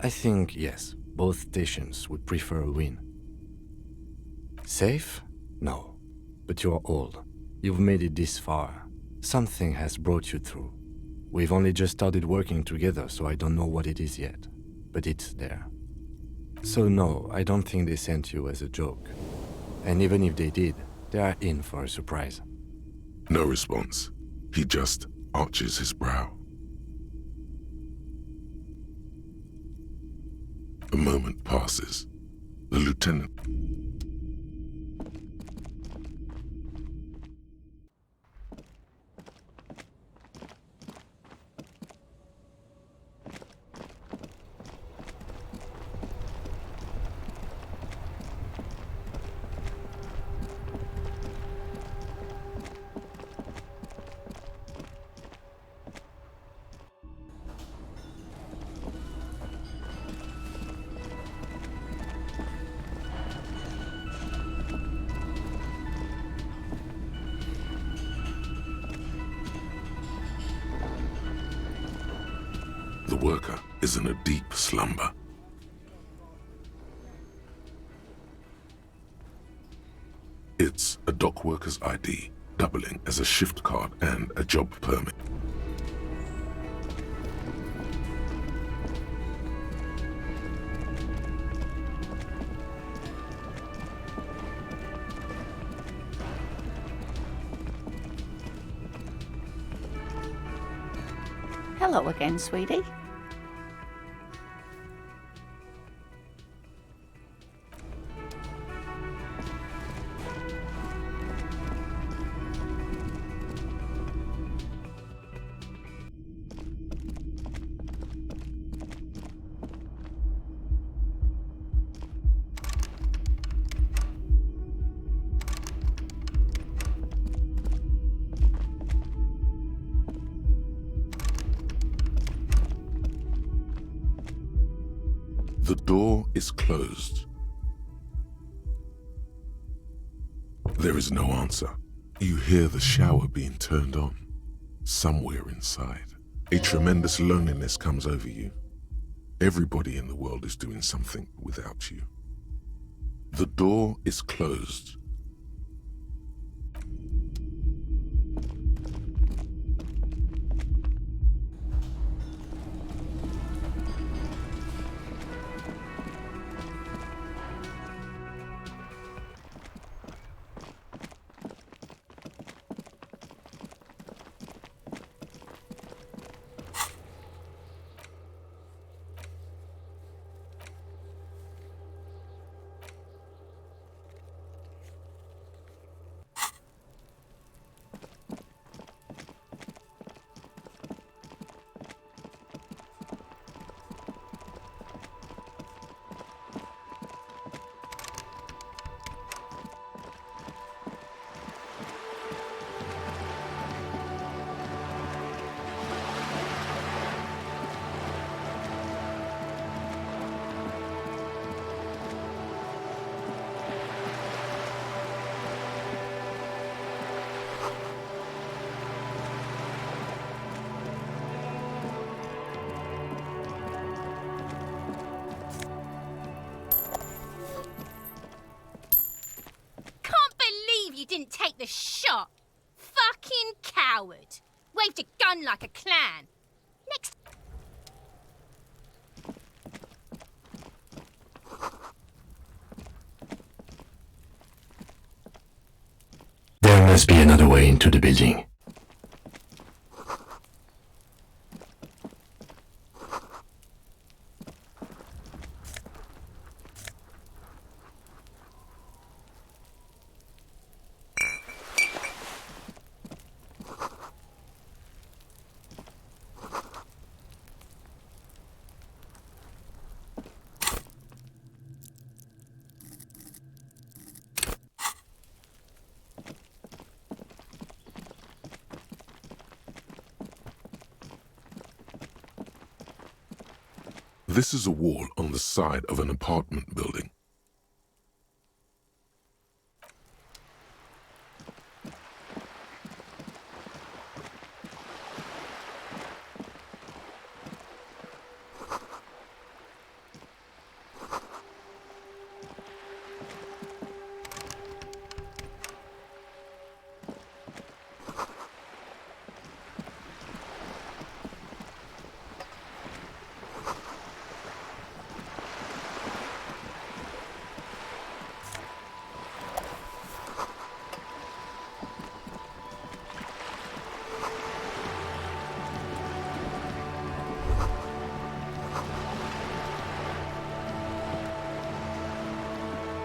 I think, yes, both stations would prefer a win. Safe? No. But you're old. You've made it this far. Something has brought you through. We've only just started working together, so I don't know what it is yet. But it's there. So no, I don't think they sent you as a joke. And even if they did, they are in for a surprise. No response. He just arches his brow. A moment passes. The lieutenant... The worker is in a deep slumber. It's a dock worker's ID, doubling as a shift card and a job permit. Hello again, sweetie. The door is closed. There is no answer. You hear the shower being turned on. Somewhere inside, a tremendous loneliness comes over you. Everybody in the world is doing something without you. The door is closed. You didn't take the shot. Fucking coward. Waved a gun like a clown. Next... way into the building. This is a wall on the side of an apartment building.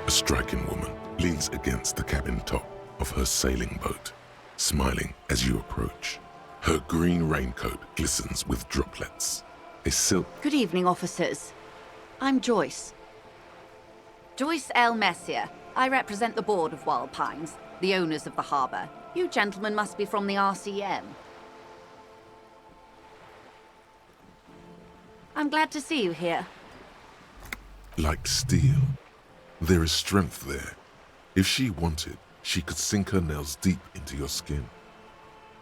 A striking woman leans against the cabin top of her sailing boat, smiling as you approach. Her green raincoat glistens with droplets. A silk... Good evening, officers. I'm Joyce. Joyce L. Messier. I represent the board of Wild Pines, the owners of the harbour. You gentlemen must be from the RCM. I'm glad to see you here. Like steel. There is strength there. If she wanted, she could sink her nails deep into your skin.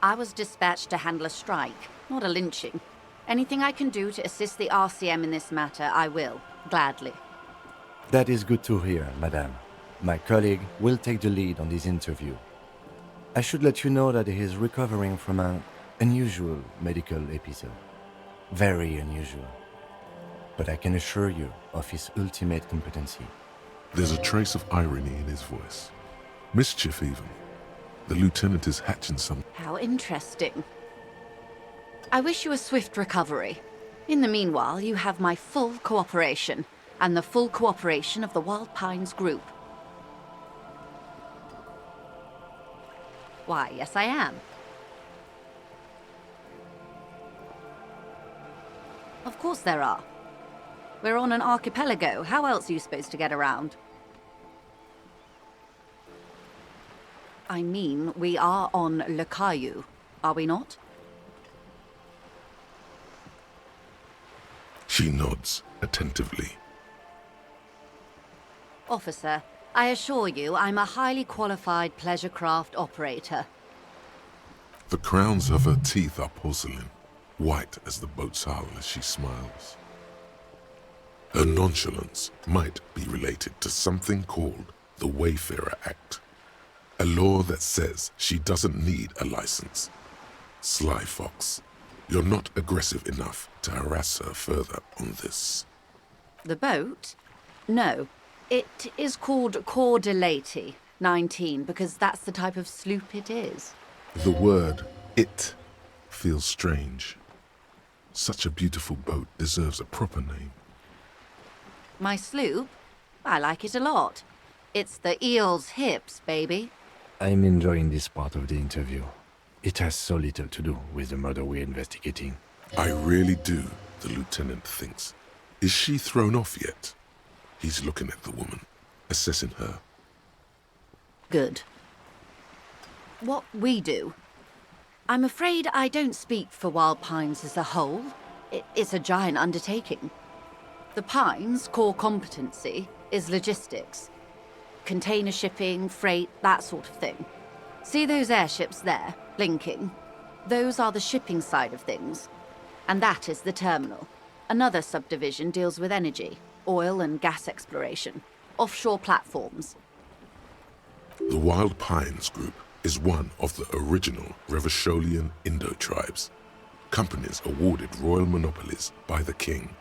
I was dispatched to handle a strike, not a lynching. Anything I can do to assist the RCM in this matter, I will, gladly. That is good to hear, madame. My colleague will take the lead on this interview. I should let you know that he is recovering from an unusual medical episode. Very unusual. But I can assure you of his ultimate competency. There's a trace of irony in his voice. Mischief, even. The lieutenant is hatching some... How interesting. I wish you a swift recovery. In the meanwhile, you have my full cooperation, and the full cooperation of the Wild Pines Group. Why, yes I am. Of course there are. We're on an archipelago. How else are you supposed to get around? I mean, we are on Le Caillou, are we not? She nods attentively. Officer, I assure you I'm a highly qualified pleasure craft operator. The crowns of her teeth are porcelain, white as the boat's hull as she smiles. Her nonchalance might be related to something called the Wayfarer Act, a law that says she doesn't need a license. Sly fox, you're not aggressive enough to harass her further on this. The boat? No. It is called Cor de Lady 19 because that's the type of sloop it is. The word "it" feels strange. Such a beautiful boat deserves a proper name. My sloop? I like it a lot. It's the eel's hips, baby. I'm enjoying this part of the interview. It has so little to do with the murder we're investigating. I really do, the lieutenant thinks. Is she thrown off yet? He's looking at the woman, assessing her. Good. What we do? I'm afraid I don't speak for Wild Pines as a whole. It's a giant undertaking. The Pines' core competency is logistics. Container shipping, freight, that sort of thing. See those airships there, blinking? Those are the shipping side of things. And that is the terminal. Another subdivision deals with energy, oil and gas exploration, offshore platforms. The Wild Pines Group is one of the original Revacholian Indo-tribes. Companies awarded royal monopolies by the king,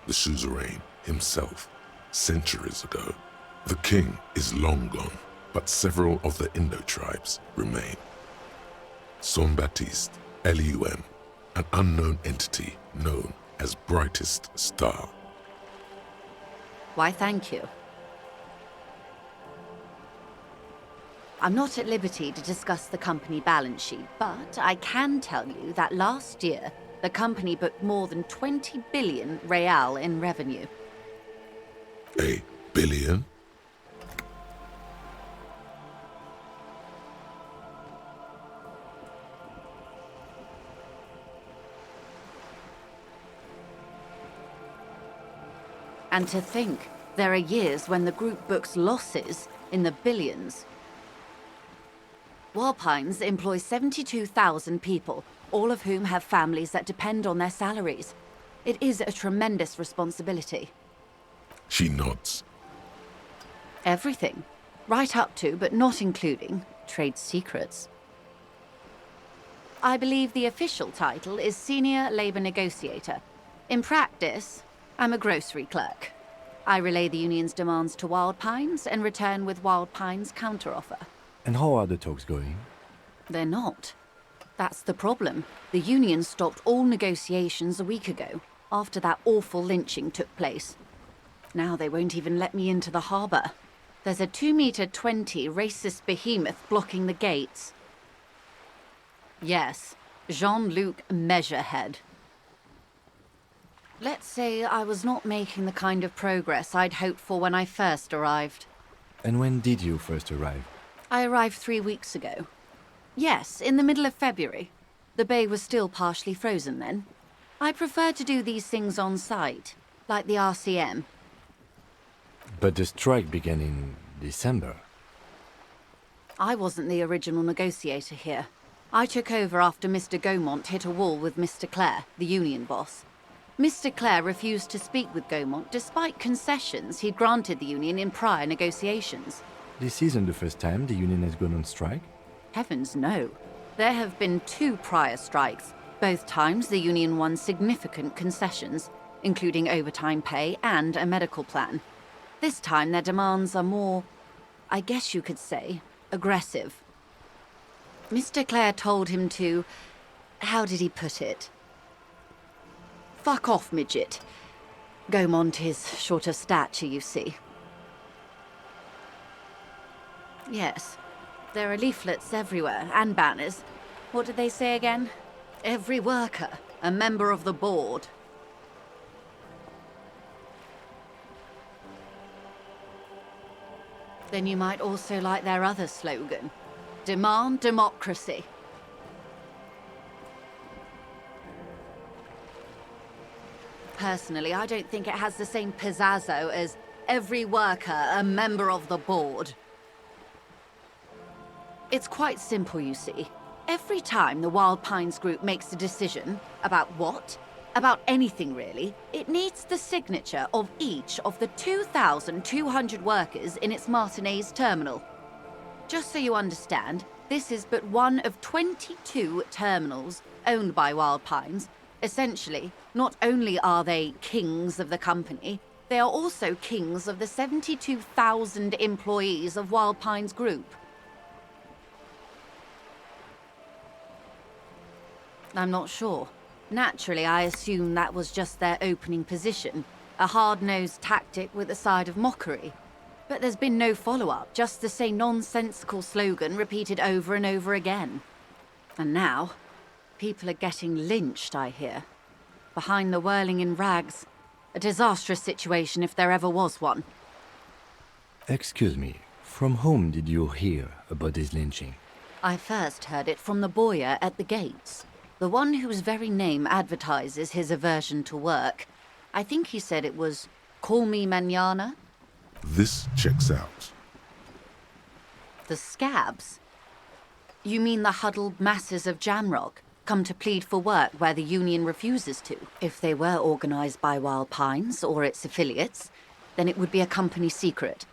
the suzerain himself, centuries ago. The king is long gone, but several of the Indo-tribes remain. Jean-Baptiste, LUM, an unknown entity known as Brightest Star. Why, thank you. I'm not at liberty to discuss the company balance sheet, but I can tell you that last year, the company booked more than 20 billion real in revenue. A billion? And to think, there are years when the group books losses in the billions. Walpines employs 72,000 people, all of whom have families that depend on their salaries. It is a tremendous responsibility. She nods. Everything. Right up to, but not including, trade secrets. I believe the official title is Senior Labor Negotiator. In practice, I'm a grocery clerk. I relay the union's demands to Wild Pines and return with Wild Pines' counteroffer. And how are the talks going? They're not. That's the problem. The union stopped all negotiations a week ago, after that awful lynching took place. Now they won't even let me into the harbour. There's a 2-meter-20 racist behemoth blocking the gates. Yes, Jean-Luc Measurehead. Let's say I was not making the kind of progress I'd hoped for when I first arrived. And when did you first arrive? I arrived 3 weeks ago. Yes, in the middle of February. The bay was still partially frozen then. I prefer to do these things on site, like the RCM. But the strike began in December. I wasn't the original negotiator here. I took over after Mr. Gaumont hit a wall with Mr. Clare, the union boss. Mr. Clare refused to speak with Gaumont despite concessions he'd granted the union in prior negotiations. This isn't the first time the union has gone on strike? Heavens no. There have been 2 prior strikes. Both times the union won significant concessions, including overtime pay and a medical plan. This time their demands are more, I guess you could say, aggressive. Mr. Clare told him to... how did he put it? Fuck off, midget. Gaumont is short of stature, you see. Yes, there are leaflets everywhere, and banners. What did they say again? Every worker, a member of the board. Then you might also like their other slogan. Demand democracy. Personally, I don't think it has the same pizazzo as every worker, a member of the board. It's quite simple, you see. Every time the Wild Pines group makes a decision about what, about anything really, it needs the signature of each of the 2,200 workers in its Martinez terminal. Just so you understand, this is but one of 22 terminals owned by Wild Pines. Essentially, not only are they kings of the company, they are also kings of the 72,000 employees of Wild Pines Group. I'm not sure. Naturally, I assume that was just their opening position, a hard-nosed tactic with a side of mockery. But there's been no follow-up, just the same nonsensical slogan repeated over and over again. And now, people are getting lynched, I hear. Behind the whirling in rags. A disastrous situation if there ever was one. Excuse me, from whom did you hear about this lynching? I first heard it from the boyer at the gates. The one whose very name advertises his aversion to work. I think he said it was, "Call me Mañana." This checks out. The scabs? You mean the huddled masses of Jamrock, come to plead for work where the union refuses to? If they were organized by Wild Pines or its affiliates, then it would be a company secret.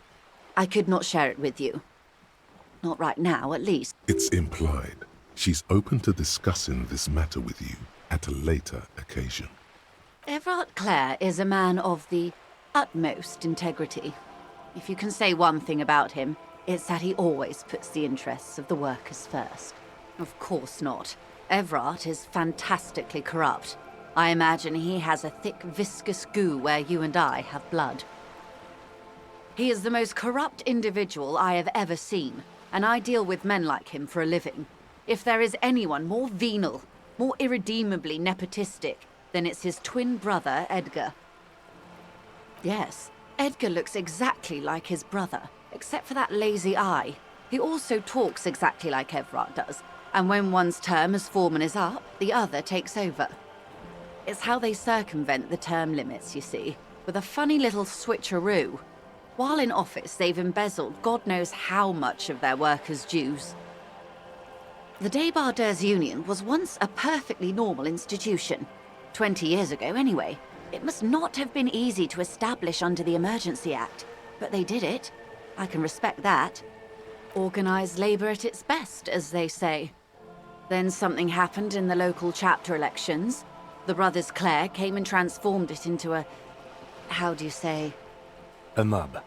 I could not share it with you. Not right now, at least. It's implied. She's open to discussing this matter with you at a later occasion. Everard Clare is a man of the utmost integrity. If you can say one thing about him, it's that he always puts the interests of the workers first. Of course not. Everard is fantastically corrupt. I imagine he has a thick, viscous goo where you and I have blood. He is the most corrupt individual I have ever seen, and I deal with men like him for a living. If there is anyone more venal, more irredeemably nepotistic, then it's his twin brother, Edgar. Yes, Edgar looks exactly like his brother, except for that lazy eye. He also talks exactly like Everard does, and when one's term as foreman is up, the other takes over. It's how they circumvent the term limits, you see, with a funny little switcheroo. While in office, they've embezzled God knows how much of their workers' dues. The Débardeurs Union was once a perfectly normal institution. 20 years ago, anyway. It must not have been easy to establish under the Emergency Act, but they did it. I can respect that. Organised labour at its best, as they say. Then something happened in the local chapter elections. The brothers Clare came and transformed it into a... how do you say? A mob.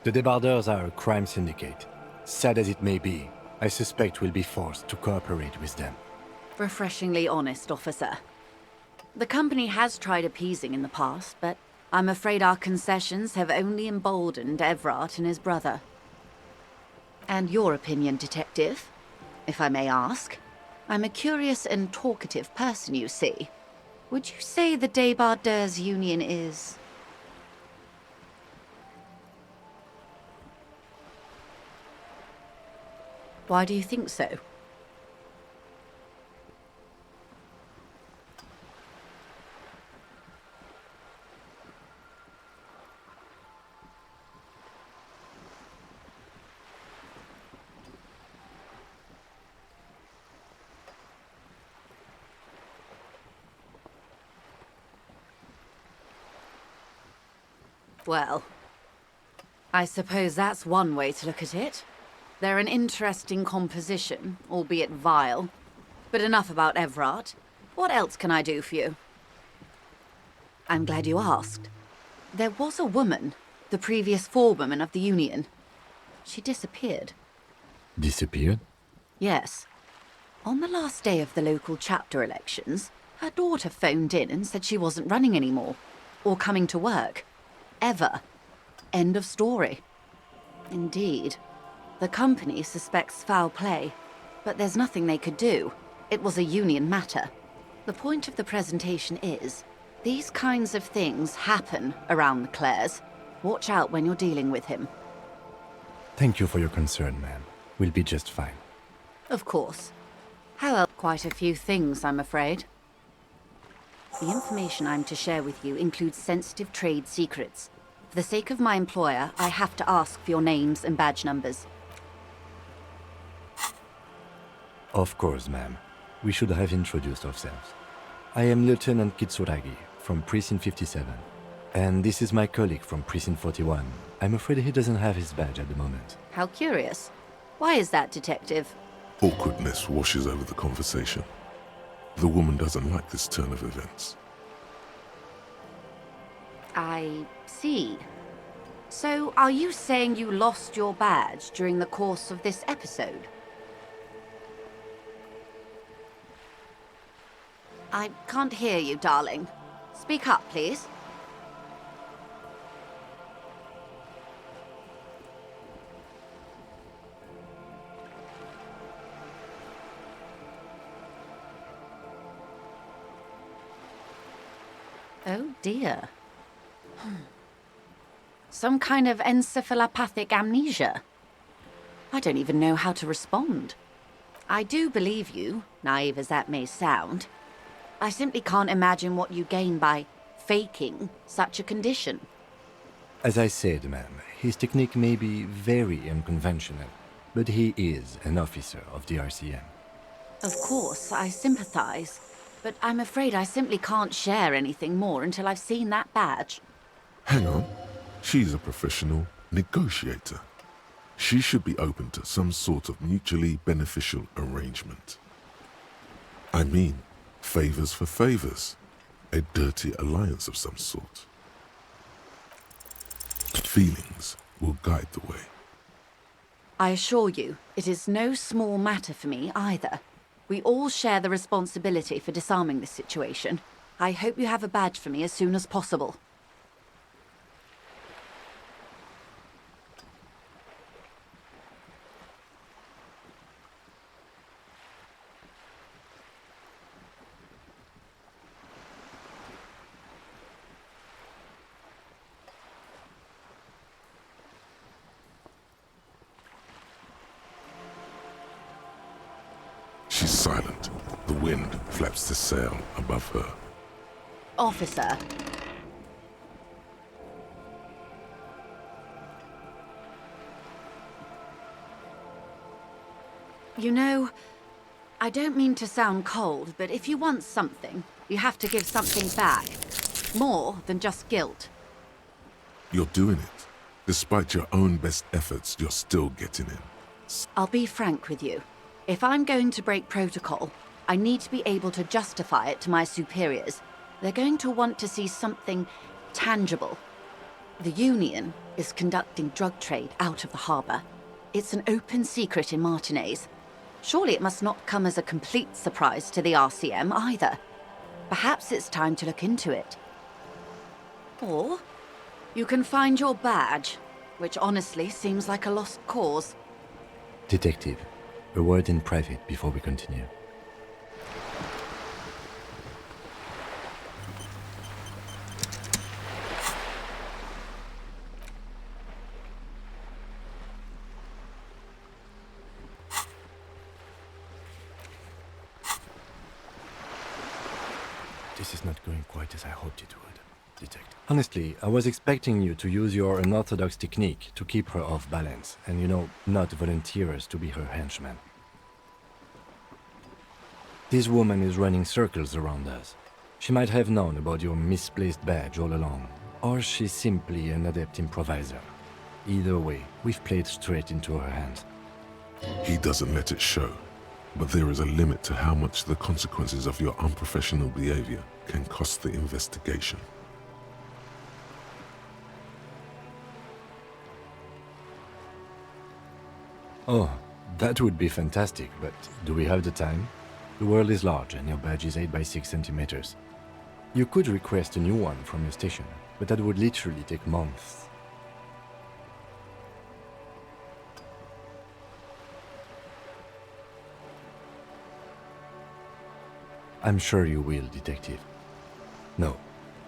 The Débardeurs are a crime syndicate. Sad as it may be, I suspect we'll be forced to cooperate with them. Refreshingly honest, officer. The company has tried appeasing in the past, but I'm afraid our concessions have only emboldened Everard and his brother. And your opinion, detective, if I may ask? I'm a curious and talkative person, you see. Would you say the Débardeurs Union is... Why do you think so? Well, I suppose that's one way to look at it. They're an interesting composition, albeit vile. But enough about Everard. What else can I do for you? I'm glad you asked. There was a woman, the previous forewoman of the Union. She disappeared. Disappeared? Yes. On the last day of the local chapter elections, her daughter phoned in and said she wasn't running anymore. Or coming to work. Ever. End of story. Indeed. The company suspects foul play, but there's nothing they could do. It was a union matter. The point of the presentation is, these kinds of things happen around the Clares. Watch out when you're dealing with him. Thank you for your concern, ma'am. We'll be just fine. Of course. How else? Quite a few things, I'm afraid. The information I'm to share with you includes sensitive trade secrets. For the sake of my employer, I have to ask for your names and badge numbers. Of course, ma'am. We should have introduced ourselves. I am Lieutenant Kitsuragi from Precinct 57. And this is my colleague from Precinct 41. I'm afraid he doesn't have his badge at the moment. How curious. Why is that, Detective? Awkwardness washes over the conversation. The woman doesn't like this turn of events. I see. So, are you saying you lost your badge during the course of this episode? I can't hear you, darling. Speak up, please. Oh dear. Some kind of encephalopathic amnesia. I don't even know how to respond. I do believe you, naive as that may sound. I simply can't imagine what you gain by faking such a condition. As I said, ma'am, his technique may be very unconventional, but he is an officer of the RCM. Of course, I sympathize, but I'm afraid I simply can't share anything more until I've seen that badge. Hang on. She's a professional negotiator. She should be open to some sort of mutually beneficial arrangement. I mean, favors for favors. A dirty alliance of some sort. Feelings will guide the way. I assure you, it is no small matter for me either. We all share the responsibility for disarming this situation. I hope you have a badge for me as soon as possible. She's silent. The wind flaps the sail above her. Officer. You know, I don't mean to sound cold, but if you want something, you have to give something back. More than just guilt. You're doing it. Despite your own best efforts, you're still getting in. I'll be frank with you. If I'm going to break protocol, I need to be able to justify it to my superiors. They're going to want to see something tangible. The Union is conducting drug trade out of the harbour. It's an open secret in Martinez. Surely it must not come as a complete surprise to the RCM either. Perhaps it's time to look into it. Or you can find your badge, which honestly seems like a lost cause. Detective, a word in private before we continue. This is not going quite as I hoped it would, Detective. Honestly, I was expecting you to use your unorthodox technique to keep her off balance, and not volunteer us to be her henchmen. This woman is running circles around us. She might have known about your misplaced badge all along, or she's simply an adept improviser. Either way, we've played straight into her hands. He doesn't let it show, but there is a limit to how much the consequences of your unprofessional behavior can cost the investigation. Oh, that would be fantastic, but do we have the time? The world is large and your badge is 8 by 6 centimeters. You could request a new one from your station, but that would literally take months. I'm sure you will, Detective. No,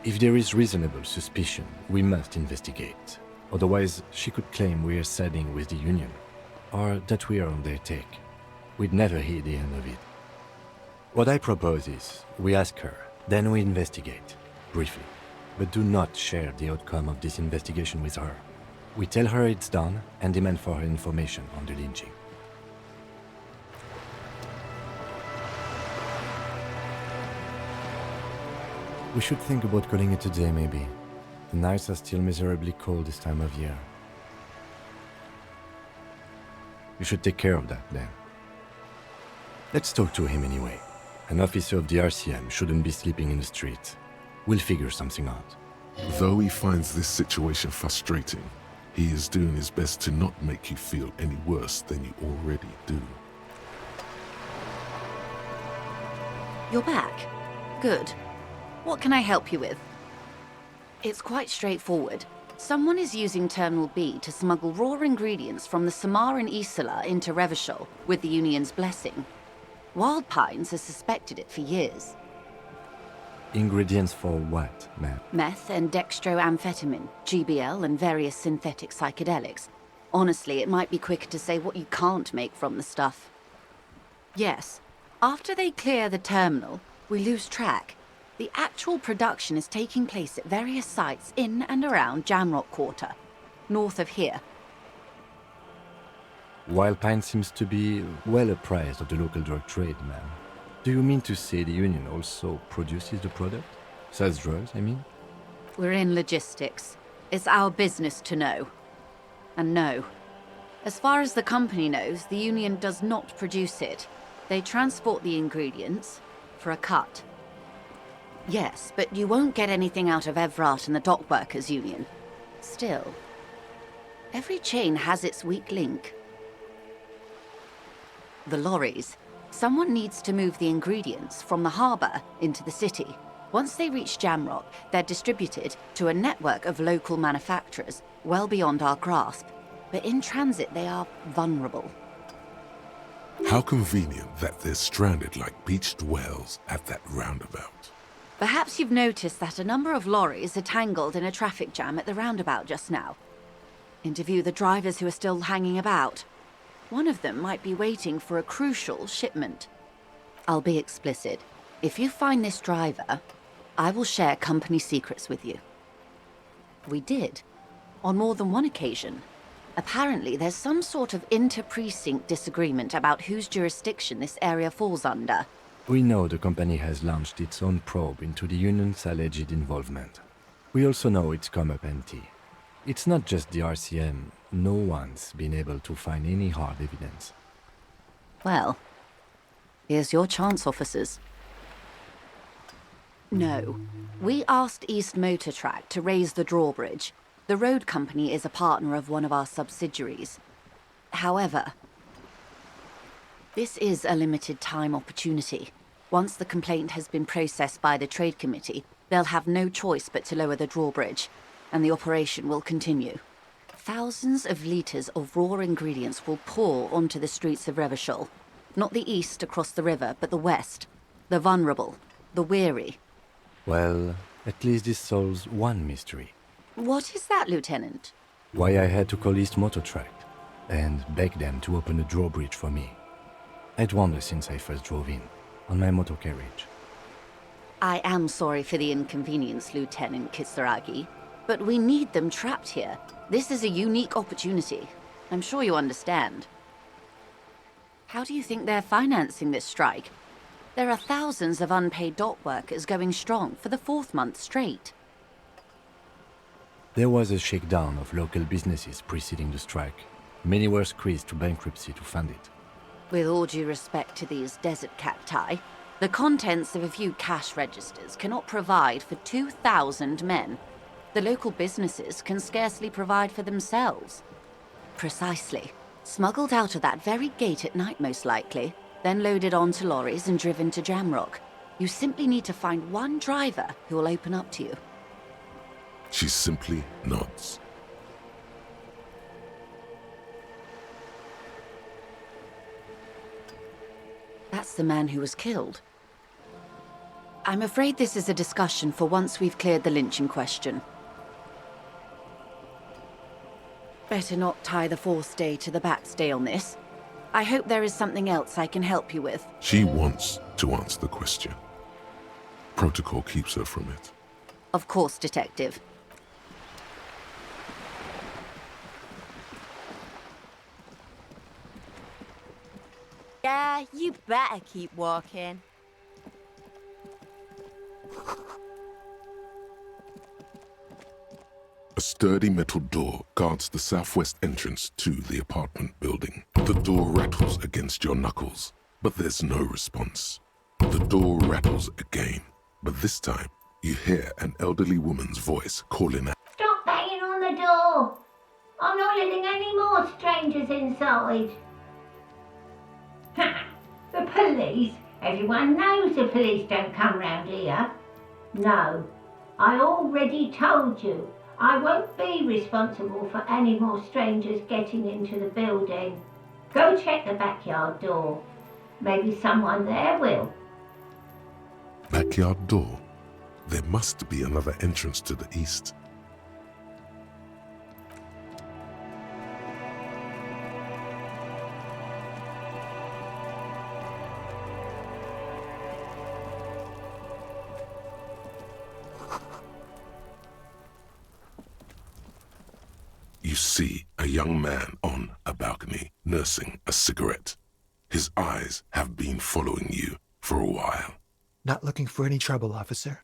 if there is reasonable suspicion, we must investigate. Otherwise, she could claim we are siding with the Union, or that we are on their take. We'd never hear the end of it. What I propose is, we ask her, then we investigate, briefly. But do not share the outcome of this investigation with her. We tell her it's done and demand for her information on the lynching. We should think about calling it a day, maybe. The nights are still miserably cold this time of year. You should take care of that, then. Let's talk to him anyway. An officer of the RCM shouldn't be sleeping in the streets. We'll figure something out. Though he finds this situation frustrating, he is doing his best to not make you feel any worse than you already do. You're back. Good. What can I help you with? It's quite straightforward. Someone is using Terminal B to smuggle raw ingredients from the Samar and Isola into Revachol with the Union's blessing. Wild Pines has suspected it for years. Ingredients for what, ma'am? Meth and dextroamphetamine, GBL, and various synthetic psychedelics. Honestly, it might be quicker to say what you can't make from the stuff. Yes, after they clear the terminal, we lose track. The actual production is taking place at various sites in and around Jamrock Quarter, north of here. Wild Pine seems to be well apprised of the local drug trade, ma'am. Do you mean to say the Union also produces the product? Sells drugs, I mean? We're in logistics. It's our business to know. And no. As far as the company knows, the Union does not produce it. They transport the ingredients for a cut. Yes, but you won't get anything out of Evrat and the Dock Workers Union. Still, every chain has its weak link. The lorries. Someone needs to move the ingredients from the harbour into the city. Once they reach Jamrock, they're distributed to a network of local manufacturers well beyond our grasp. But in transit, they are vulnerable. How convenient that they're stranded like beached whales at that roundabout. Perhaps you've noticed that a number of lorries are tangled in a traffic jam at the roundabout just now. Interview the drivers who are still hanging about. One of them might be waiting for a crucial shipment. I'll be explicit. If you find this driver, I will share company secrets with you. We did, on more than one occasion. Apparently, there's some sort of inter-precinct disagreement about whose jurisdiction this area falls under. We know the company has launched its own probe into the union's alleged involvement. We also know it's come up empty. It's not just the RCM. No one's been able to find any hard evidence. Well, here's your chance, officers. No. We asked East Motor Track to raise the drawbridge. The road company is a partner of one of our subsidiaries. However, this is a limited time opportunity. Once the complaint has been processed by the Trade Committee, they'll have no choice but to lower the drawbridge, and the operation will continue. Thousands of litres of raw ingredients will pour onto the streets of Revachol. Not the east across the river, but the west. The vulnerable, the weary. Well, at least this solves one mystery. What is that, Lieutenant? Why I had to call East Motor Track and beg them to open a drawbridge for me. I'd wondered since I first drove in, on my motor carriage. I am sorry for the inconvenience, Lieutenant Kitsuragi, but we need them trapped here. This is a unique opportunity. I'm sure you understand. How do you think they're financing this strike? There are thousands of unpaid dock workers going strong for the 4th month straight. There was a shakedown of local businesses preceding the strike. Many were squeezed to bankruptcy to fund it. With all due respect to these desert cacti, the contents of a few cash registers cannot provide for 2,000 men. The local businesses can scarcely provide for themselves. Precisely. Smuggled out of that very gate at night, most likely, then loaded onto lorries and driven to Jamrock. You simply need to find one driver who will open up to you. She simply nods. That's the man who was killed. I'm afraid this is a discussion for once we've cleared the lynching question. Better not tie the 4th day to the backstay on this. I hope there is something else I can help you with. She wants to answer the question. Protocol keeps her from it. Of course, Detective. Yeah, you better keep walking. A sturdy metal door guards the southwest entrance to the apartment building. The door rattles against your knuckles, but there's no response. The door rattles again, but this time you hear an elderly woman's voice calling out. Stop banging on the door! I'm not letting any more strangers inside. The police? Everyone knows the police don't come round here. No, I already told you. I won't be responsible for any more strangers getting into the building. Go check the backyard door. Maybe someone there will. Backyard door? There must be another entrance to the east. You see a young man on a balcony nursing a cigarette. His eyes have been following you for a while. Not looking for any trouble, officer.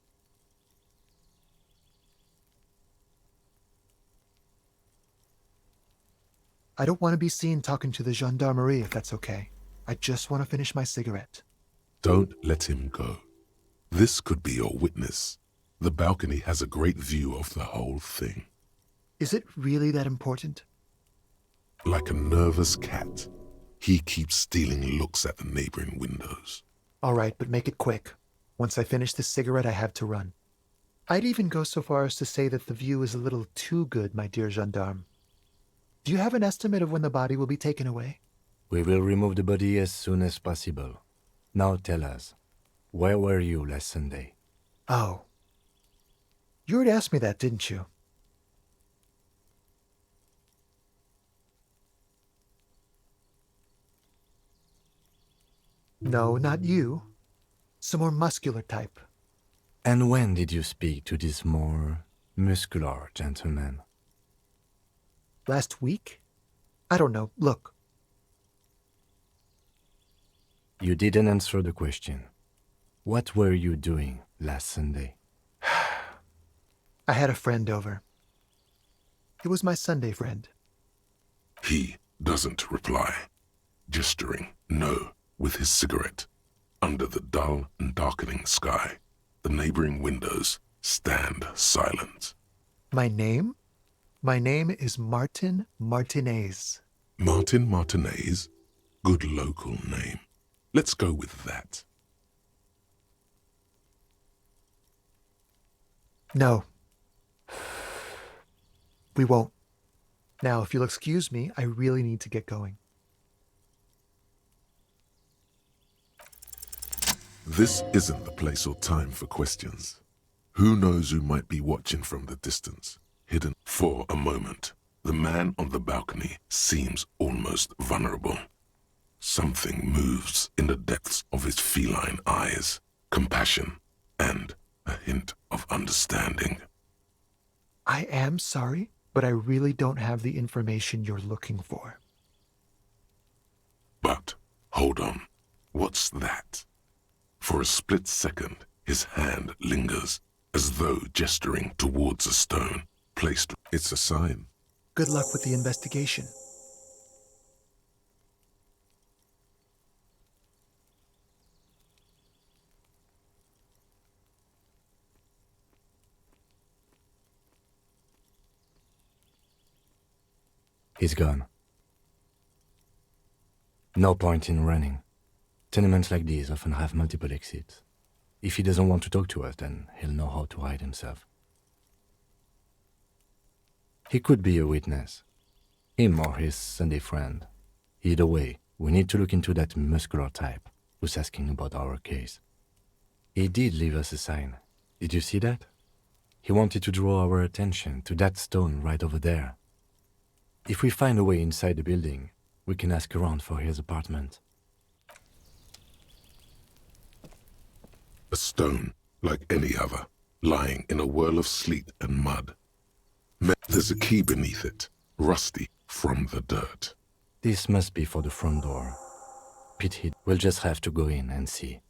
I don't want to be seen talking to the gendarmerie, if that's okay. I just want to finish my cigarette. Don't let him go. This could be your witness. The balcony has a great view of the whole thing. Is it really that important? Like a nervous cat, He keeps stealing looks at the neighboring windows. All right, but make it quick. Once I finish this cigarette, I have to run. I'd even go so far as to say that the view is a little too good, my dear gendarme. Do you have an estimate of when the body will be taken away? We will remove the body as soon as possible. Now tell us, where were you last Sunday? Oh. You already asked me that, didn't you? No, not you. Some more muscular type. And when did you speak to this more muscular gentleman? Last week? I don't know. Look. You didn't answer the question. What were you doing last Sunday? I had a friend over. It was my Sunday friend. He doesn't reply, gesturing no with his cigarette. Under the dull and darkening sky, the neighboring windows stand silent. My name? My name is Martin Martinez. Martin Martinez? Good local name. Let's go with that. No. We won't. Now, if you'll excuse me, I really need to get going. This isn't the place or time for questions. Who knows who might be watching from the distance, hidden for a moment. The man on the balcony seems almost vulnerable. Something moves in the depths of his feline eyes, compassion, and a hint of understanding. I am sorry, but I really don't have the information you're looking for. But, hold on, what's that? For a split second, his hand lingers, as though gesturing towards a stone placed. It's a sign. Good luck with the investigation. He's gone. No point in running. Tenements like these often have multiple exits. If he doesn't want to talk to us, then he'll know how to hide himself. He could be a witness. Him or his Sunday friend. Either way, we need to look into that muscular type who's asking about our case. He did leave us a sign. Did you see that? He wanted to draw our attention to that stone right over there. If we find a way inside the building, we can ask around for his apartment. A stone, like any other, lying in a whirl of sleet and mud. There's a key beneath it, rusty from the dirt. This must be for the front door. Pity, we'll just have to go in and see.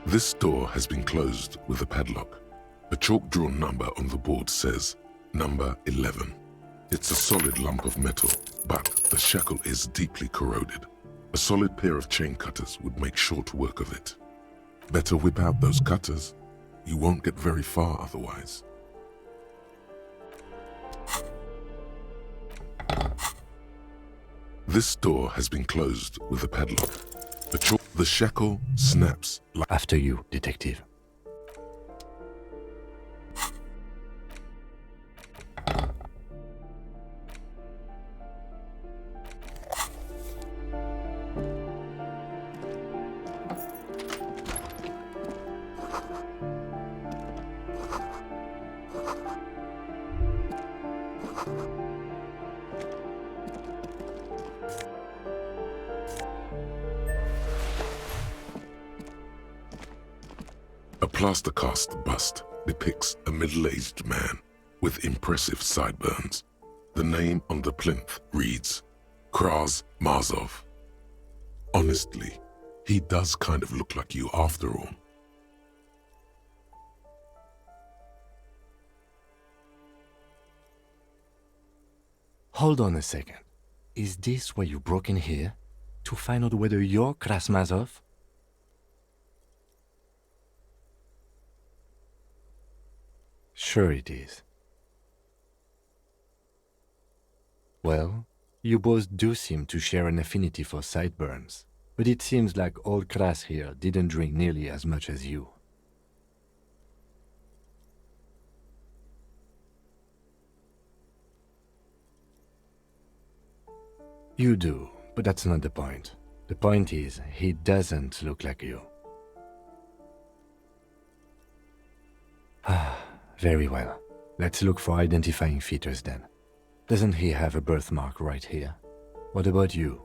This door has been closed with a padlock. A chalk-drawn number on the board says, number 11. It's a solid lump of metal, but the shackle is deeply corroded. A solid pair of chain cutters would make short work of it. Better whip out those cutters. You won't get very far otherwise. This door has been closed with a padlock. The shackle snaps like... After you, detective. A plaster cast bust depicts a middle-aged man with impressive sideburns. The name on the plinth reads Kraz Marzov. Honestly, he does kind of look like you after all. Hold on a second. Is this why you broke in here? To find out whether you're Krasmazov? Sure it is. Well, you both do seem to share an affinity for sideburns, but it seems like old Kras here didn't drink nearly as much as you. You do, but that's not the point. The point is, he doesn't look like you. Ah, very well. Let's look for identifying features then. Doesn't he have a birthmark right here? What about you?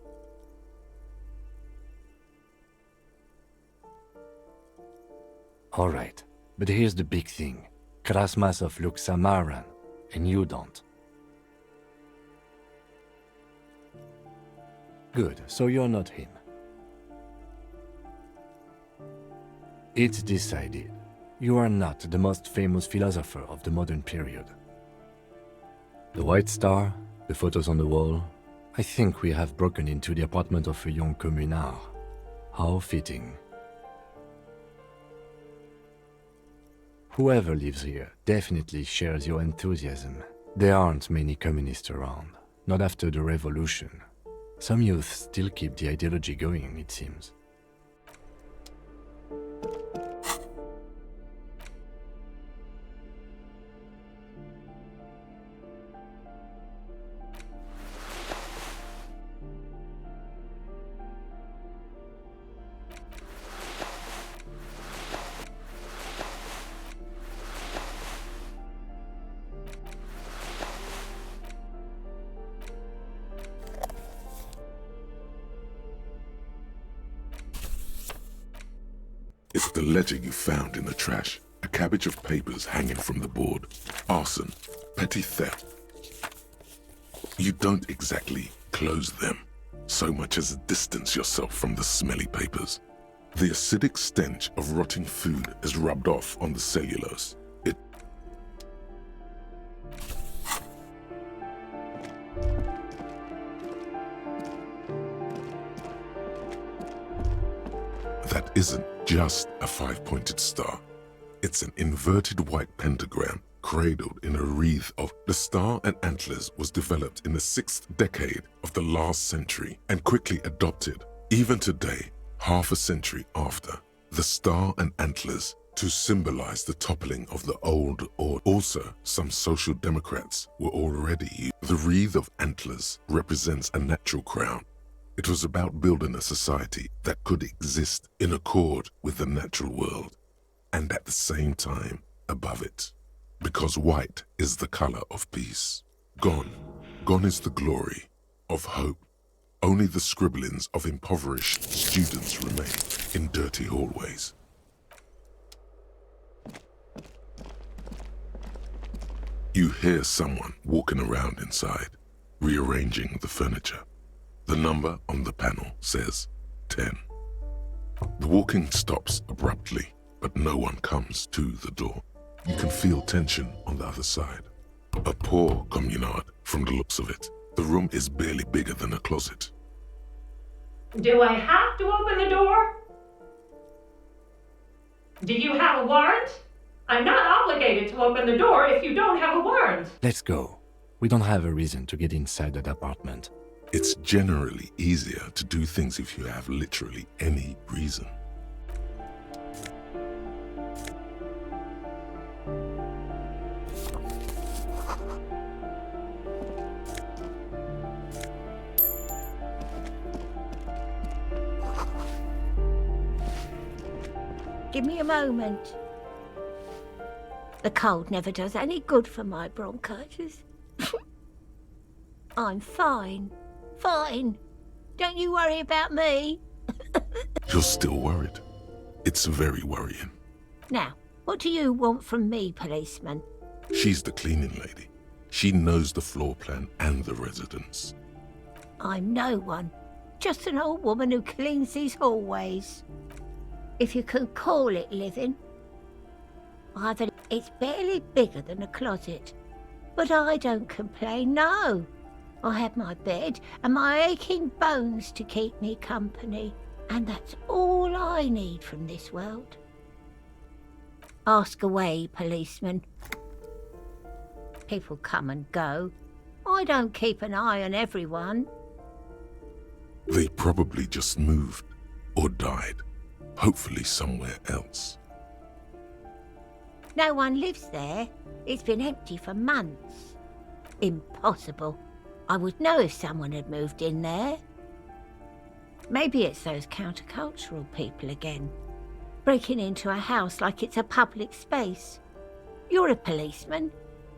Alright, but here's the big thing. Krasmazov looks Samaran, and you don't. Good, so you're not him. It's decided. You are not the most famous philosopher of the modern period. The White Star, the photos on the wall. I think we have broken into the apartment of a young communard. How fitting. Whoever lives here definitely shares your enthusiasm. There aren't many communists around, not after the revolution. Some youth still keep the ideology going, it seems. It's the letter you found in the trash. A cabbage of papers hanging from the board. Arson. Petty theft. You don't exactly close them, so much as distance yourself from the smelly papers. The acidic stench of rotting food is rubbed off on the cellulose. That isn't just a five-pointed star. It's an inverted white pentagram cradled in a wreath of... The star and antlers was developed in the 6th decade of the last century and quickly adopted, even today, half a century after. The star and antlers to symbolize the toppling of the old order. Also, some social democrats were already... The wreath of antlers represents a natural crown. It was about building a society that could exist in accord with the natural world, and at the same time above it. Because white is the color of peace. Gone is the glory of hope. Only the scribblings of impoverished students remain in dirty hallways. You hear someone walking around inside, rearranging the furniture. The number on the panel says 10. The walking stops abruptly, but no one comes to the door. You can feel tension on the other side. A poor communard, from the looks of it. The room is barely bigger than a closet. Do I have to open the door? Do you have a warrant? I'm not obligated to open the door if you don't have a warrant. Let's go. We don't have a reason to get inside that apartment. It's generally easier to do things if you have literally any reason. Give me a moment. The cold never does any good for my bronchitis. I'm fine. Fine. Don't you worry about me. You're still worried. It's very worrying. Now, what do you want from me, policeman? She's the cleaning lady. She knows the floor plan and the residence. I'm no one. Just an old woman who cleans these hallways. If you can call it living. Either it's barely bigger than a closet. But I don't complain, no. I have my bed and my aching bones to keep me company. And that's all I need from this world. Ask away, policeman. People come and go. I don't keep an eye on everyone. They probably just moved or died. Hopefully somewhere else. No one lives there. It's been empty for months. Impossible. I would know if someone had moved in there. Maybe it's those countercultural people again, breaking into a house like it's a public space. You're a policeman.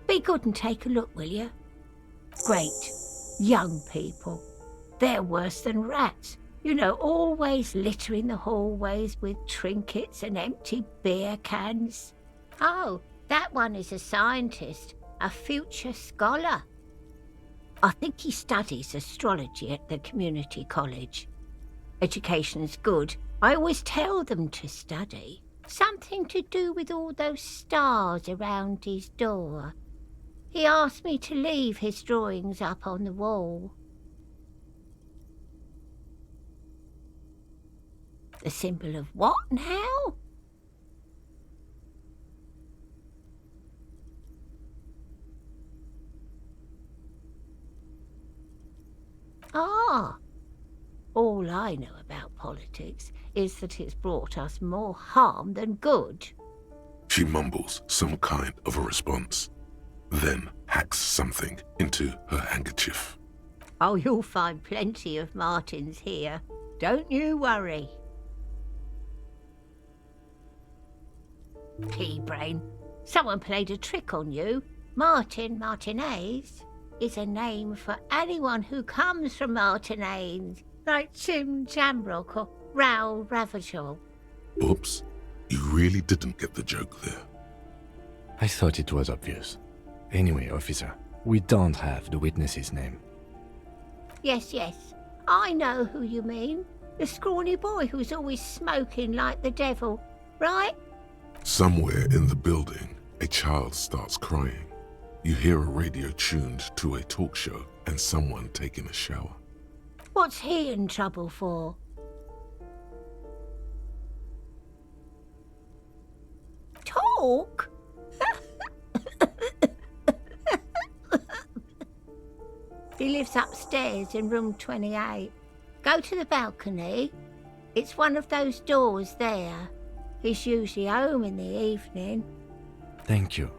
Be good and take a look, will you? Great. Young people. They're worse than rats. You know, always littering the hallways with trinkets and empty beer cans. Oh, that one is a scientist, a future scholar. I think he studies astrology at the community college. Education's good. I always tell them to study. Something to do with all those stars around his door. He asked me to leave his drawings up on the wall. The symbol of what now? Ah, all I know about politics is that it's brought us more harm than good. She mumbles some kind of a response, then hacks something into her handkerchief. Oh, you'll find plenty of Martins here. Don't you worry. Pea-brain, someone played a trick on you. Martinez is a name for anyone who comes from Martinez, like Tim Jamrock or Raoul Ravachol. Oops, you really didn't get the joke there. I thought it was obvious. Anyway, officer, we don't have the witness's name. Yes, I know who you mean. The scrawny boy who's always smoking like the devil, right? Somewhere in the building, a child starts crying. You hear a radio tuned to a talk show and someone taking a shower. What's he in trouble for? Talk? He lives upstairs in room 28. Go to the balcony. It's one of those doors there. He's usually home in the evening. Thank you.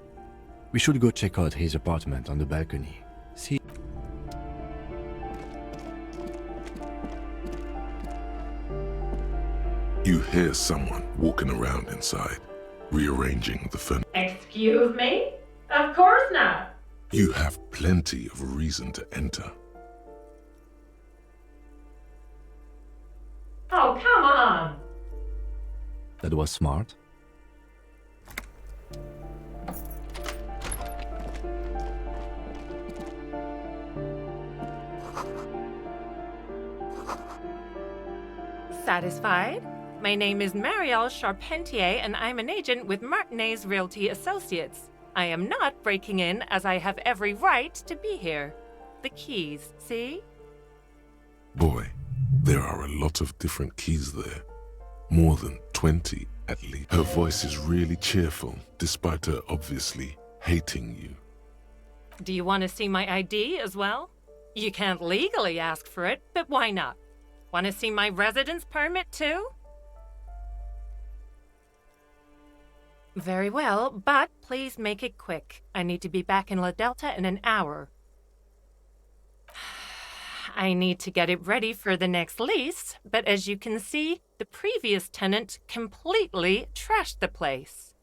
We should go check out his apartment on the balcony. See? You hear someone walking around inside, rearranging the furniture. Excuse me? Of course not. You have plenty of reason to enter. Oh, come on. That was smart. Satisfied? My name is Marielle Charpentier, and I'm an agent with Martinez Realty Associates. I am not breaking in as I have every right to be here. The keys, see? Boy, there are a lot of different keys there. More than 20 at least. Her voice is really cheerful, despite her obviously hating you. Do you want to see my ID as well? You can't legally ask for it, but why not? Want to see my residence permit too? Very well, but please make it quick. I need to be back in La Delta in an hour. I need to get it ready for the next lease, but as you can see, the previous tenant completely trashed the place.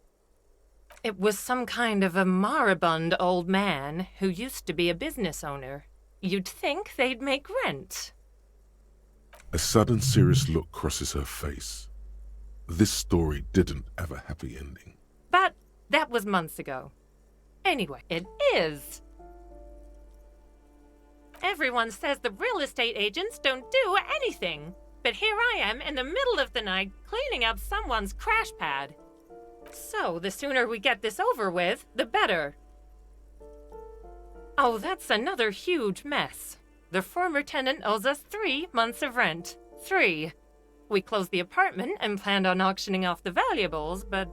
It was some kind of a moribund old man who used to be a business owner. You'd think they'd make rent. A sudden serious look crosses her face. This story didn't have a happy ending. But that was months ago. Anyway, it is. Everyone says the real estate agents don't do anything. But here I am in the middle of the night cleaning up someone's crash pad. So the sooner we get this over with, the better. Oh, that's another huge mess. The former tenant owes us 3 months of rent. 3. We closed the apartment and planned on auctioning off the valuables, but...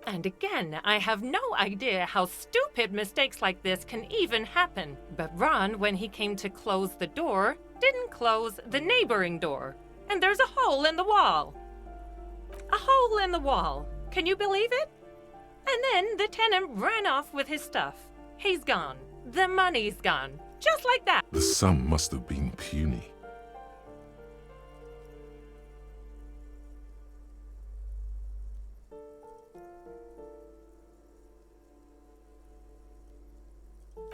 And again, I have no idea how stupid mistakes like this can even happen. But Ron, when he came to close the door, didn't close the neighboring door. And there's a hole in the wall. A hole in the wall. Can you believe it? And then the tenant ran off with his stuff. He's gone. The money's gone. Just like that. The sum must have been puny.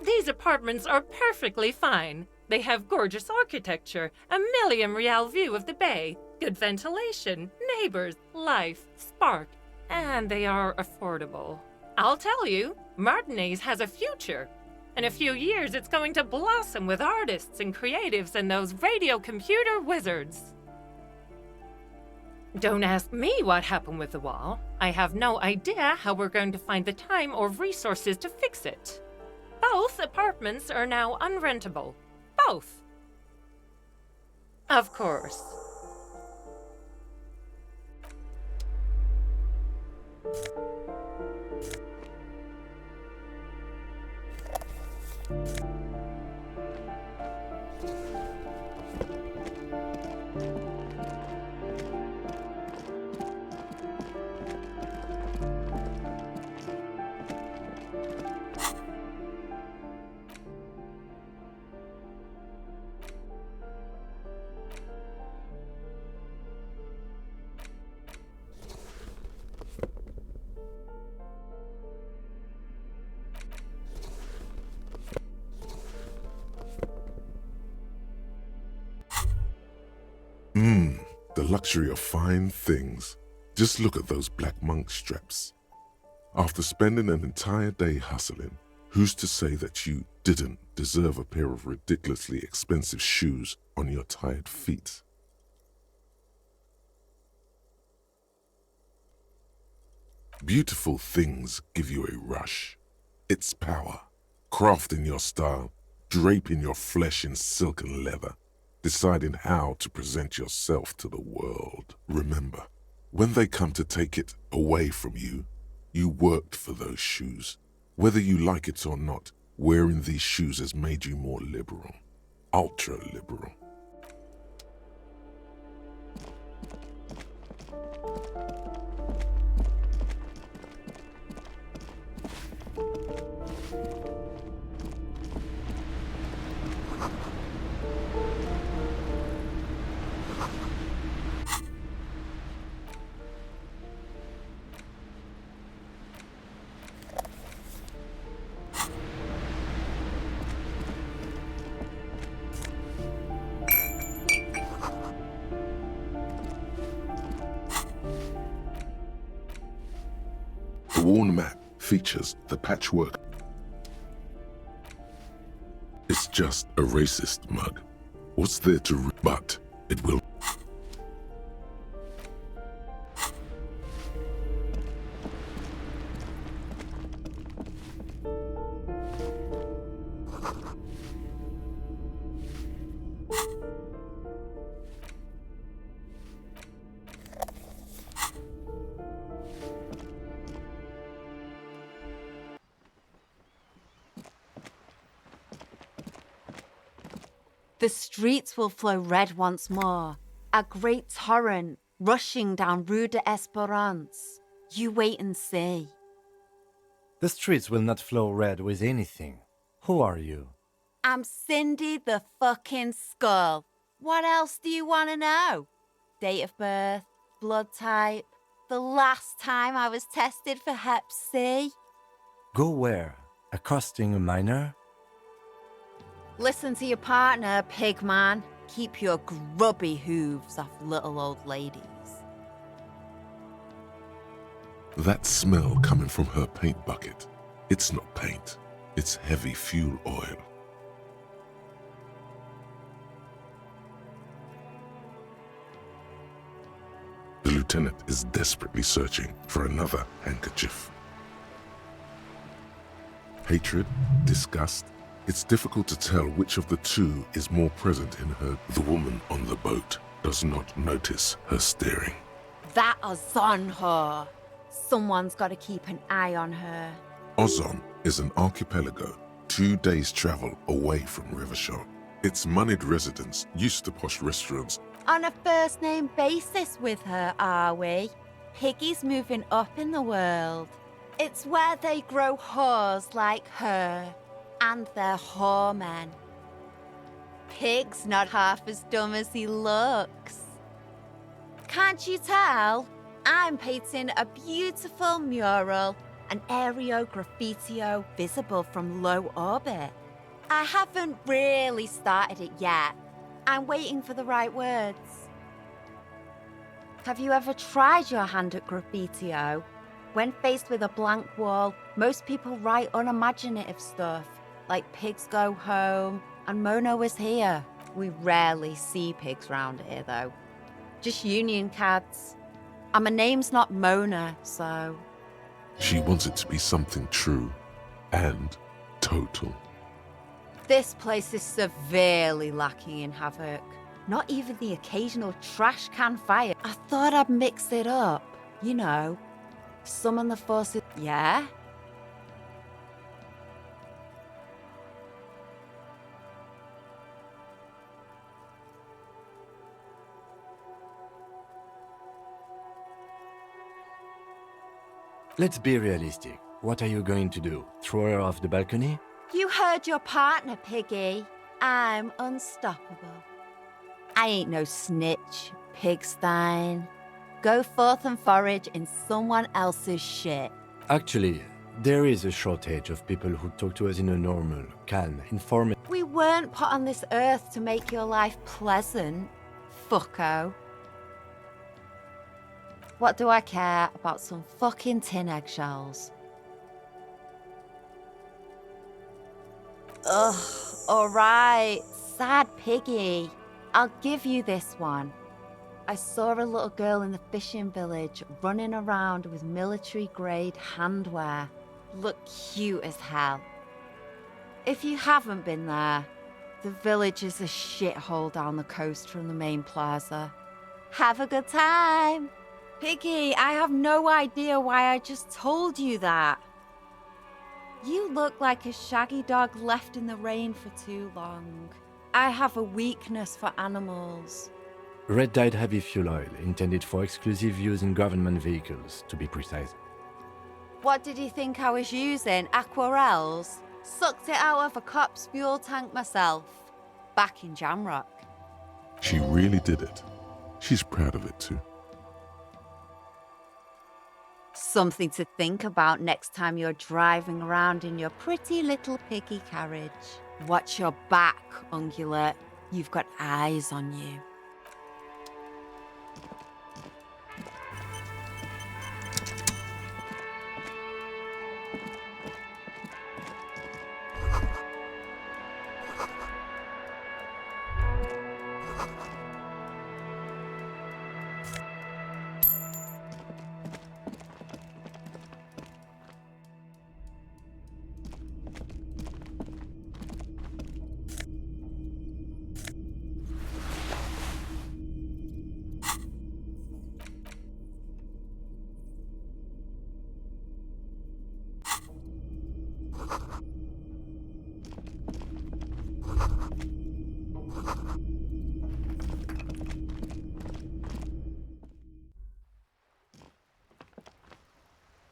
These apartments are perfectly fine. They have gorgeous architecture, a million-real view of the bay, good ventilation, neighbors, life, spark, and they are affordable. I'll tell you, Martinez has a future. In a few years, it's going to blossom with artists and creatives and those radio computer wizards. Don't ask me what happened with the wall. I have no idea how we're going to find the time or resources to fix it. Both apartments are now unrentable. Both. Of course. The luxury of fine things. Just look at those black monk straps. After spending an entire day hustling, who's to say that you didn't deserve a pair of ridiculously expensive shoes on your tired feet? Beautiful things give you a rush. It's power. Crafting your style, draping your flesh in silk and leather, deciding how to present yourself to the world. Remember, when they come to take it away from you, you worked for those shoes. Whether you like it or not, wearing these shoes has made you more liberal. Ultra-liberal. The worn map features the patchwork. It's just a racist mug. What's there to read? But it will. The streets will flow red once more, a great torrent rushing down Rue de Esperance. You wait and see. The streets will not flow red with anything. Who are you? I'm Cindy the fucking Skull. What else do you want to know? Date of birth, blood type, the last time I was tested for Hep C. Go where? Accosting a minor? Listen to your partner, pigman. Keep your grubby hooves off little old ladies. That smell coming from her paint bucket. It's not paint. It's heavy fuel oil. The lieutenant is desperately searching for another handkerchief. Hatred, disgust, it's difficult to tell which of the two is more present in her. The woman on the boat does not notice her staring. That Ozon whore. Someone's got to keep an eye on her. Ozon is an archipelago 2 days' travel away from Rivershore. Its moneyed residents used to posh restaurants. On a first-name basis with her, are we? Piggy's moving up in the world. It's where they grow whores like her, and their whoremen. Pig's not half as dumb as he looks. Can't you tell? I'm painting a beautiful mural, an aereo graffitio visible from low orbit. I haven't really started it yet. I'm waiting for the right words. Have you ever tried your hand at graffitio? When faced with a blank wall, most people write unimaginative stuff, like pigs go home and Mona was here. We rarely see pigs round here, though. Just union cards. And my name's not Mona, so... She wants it to be something true and total. This place is severely lacking in havoc. Not even the occasional trash can fire. I thought I'd mix it up. You know, summon the forces. Yeah? Let's be realistic. What are you going to do? Throw her off the balcony? You heard your partner, Piggy. I'm unstoppable. I ain't no snitch, Pigstein. Go forth and forage in someone else's shit. Actually, there is a shortage of people who talk to us in a normal, calm, informal... We weren't put on this earth to make your life pleasant, fucko. What do I care about some fucking tin eggshells? Ugh, alright, sad Piggy. I'll give you this one. I saw a little girl in the fishing village running around with military-grade handwear. Looked cute as hell. If you haven't been there, the village is a shithole down the coast from the main plaza. Have a good time! Piggy, I have no idea why I just told you that. You look like a shaggy dog left in the rain for too long. I have a weakness for animals. Red-dyed heavy fuel oil, intended for exclusive use in government vehicles, to be precise. What did you think I was using? Aquarels? Sucked it out of a cop's fuel tank myself. Back in Jamrock. She really did it. She's proud of it too. Something to think about next time you're driving around in your pretty little piggy carriage. Watch your back, Ungulate. You've got eyes on you.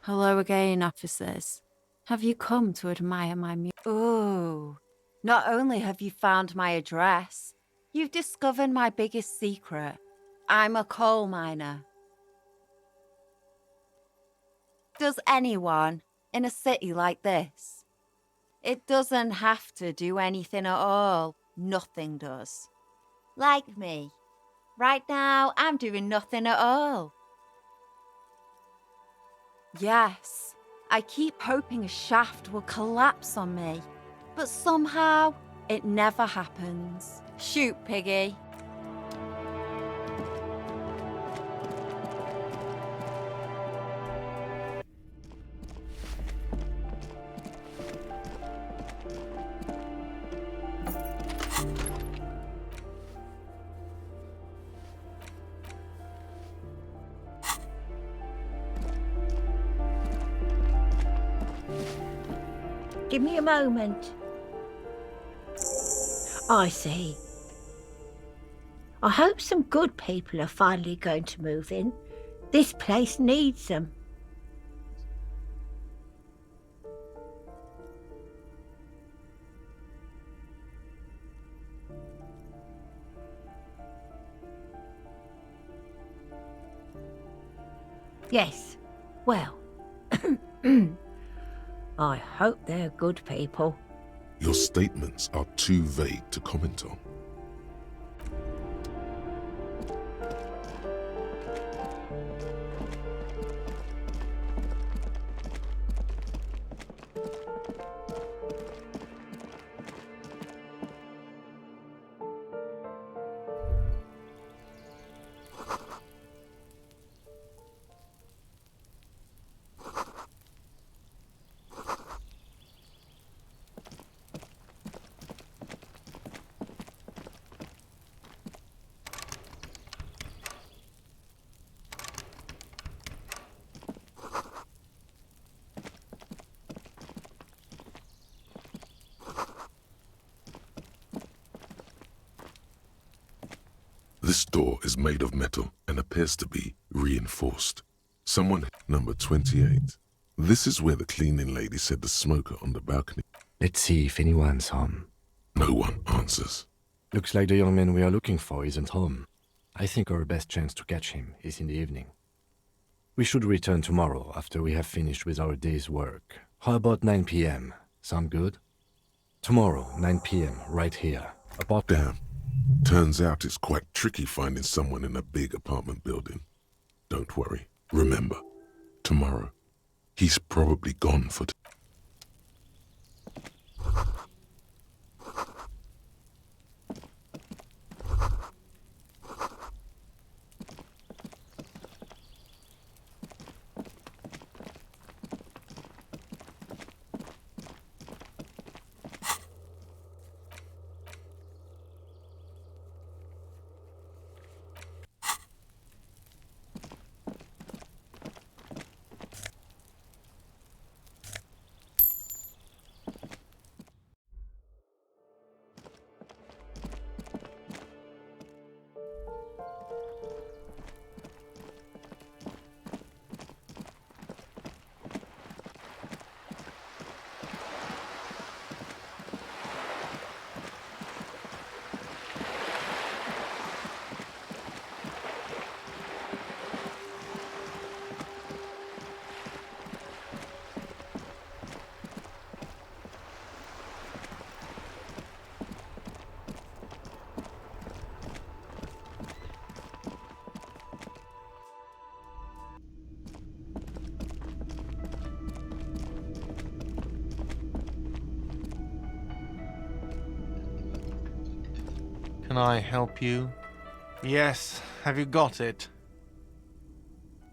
Hello again, officers. Have you come to admire my Ooh. Not only have you found my address, you've discovered my biggest secret. I'm a coal miner. Does anyone in a city like this? It doesn't have to do anything at all. Nothing does. Like me. Right now, I'm doing nothing at all. Yes, I keep hoping a shaft will collapse on me, but somehow it never happens. Shoot, Piggy. Give me a moment. I see. I hope some good people are finally going to move in. This place needs them. Yes, well, I hope they're good people. Your statements are too vague to comment on. This door is made of metal and appears to be reinforced. Someone, number 28. This is where the cleaning lady said the smoker on the balcony. Let's see if anyone's home. No one answers. Looks like the young man we are looking for isn't home. I think our best chance to catch him is in the evening. We should return tomorrow after we have finished with our day's work. How about 9 p.m.? Sound good? Tomorrow, 9 p.m., right here. Damn. Turns out it's quite tricky finding someone in a big apartment building. Don't worry. Remember, tomorrow, he's probably gone for Can I help you? Yes, have you got it?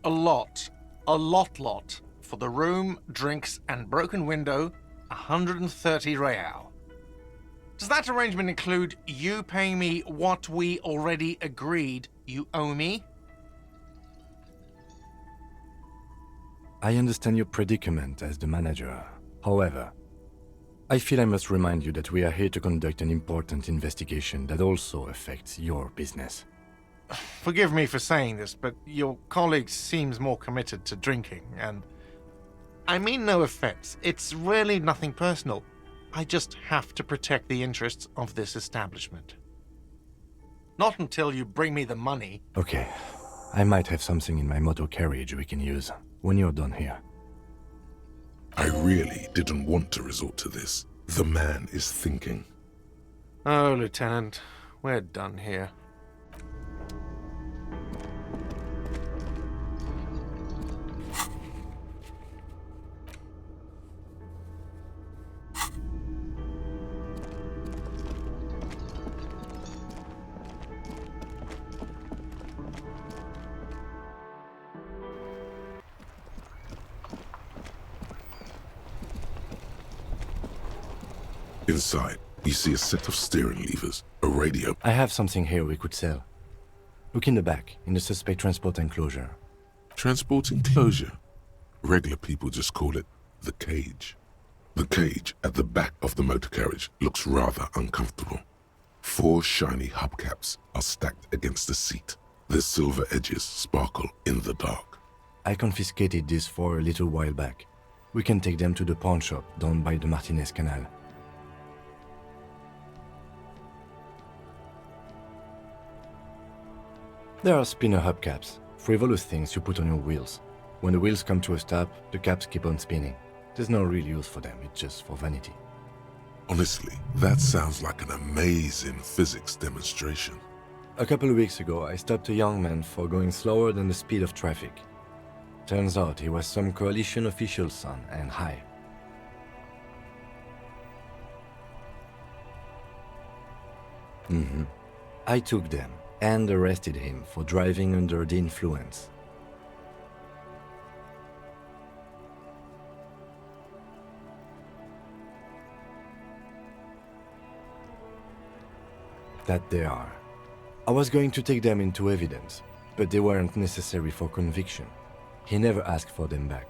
A lot, for the room, drinks, and broken window, 130 real. Does that arrangement include you paying me what we already agreed you owe me? I understand your predicament as the manager. However, I feel I must remind you that we are here to conduct an important investigation that also affects your business. Forgive me for saying this, but your colleague seems more committed to drinking, and I mean no offense. It's really nothing personal. I just have to protect the interests of this establishment. Not until you bring me the money. Okay, I might have something in my motor carriage we can use when you're done here. I really didn't want to resort to this. The man is thinking. Oh, Lieutenant, we're done here. Inside, you see a set of steering levers, a radio. I have something here we could sell. Look in the back, in the suspect transport enclosure. Transport enclosure? Regular people just call it the cage. The cage at the back of the motor carriage looks rather uncomfortable. 4 shiny hubcaps are stacked against the seat. Their silver edges sparkle in the dark. I confiscated these 4 a little while back. We can take them to the pawn shop down by the Martinez Canal. There are spinner hubcaps, frivolous things you put on your wheels. When the wheels come to a stop, the caps keep on spinning. There's no real use for them, it's just for vanity. Honestly, that sounds like an amazing physics demonstration. A couple of weeks ago, I stopped a young man for going slower than the speed of traffic. Turns out he was some coalition official's son and high. I took them and arrested him for driving under the influence. That they are. I was going to take them into evidence, but they weren't necessary for conviction. He never asked for them back.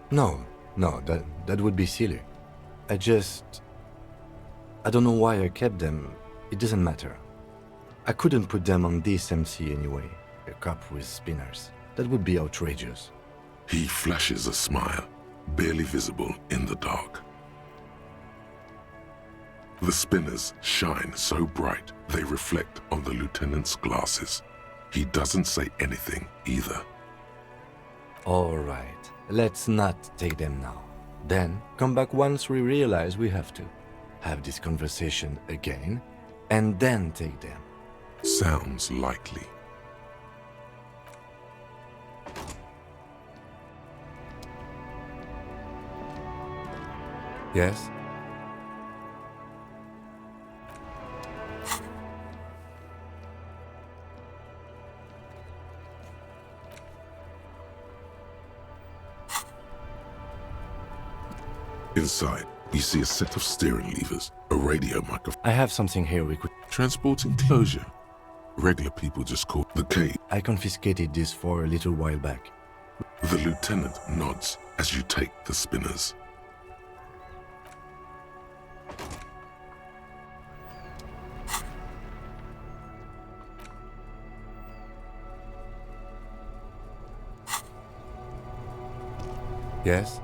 No, that would be silly. I don't know why I kept them. It doesn't matter. I couldn't put them on this MC anyway. A cop with spinners. That would be outrageous. He flashes a smile, barely visible in the dark. The spinners shine so bright they reflect on the lieutenant's glasses. He doesn't say anything either. All right, let's not take them now. Then come back once we realize we have to. Have this conversation again, and then take them. Sounds likely. Yes? Inside, you see a set of steering levers, a radio microphone. I have something here we could... Transport enclosure. Regular people just call the cage. I confiscated this 4 a little while back. The lieutenant nods as you take the spinners. Yes?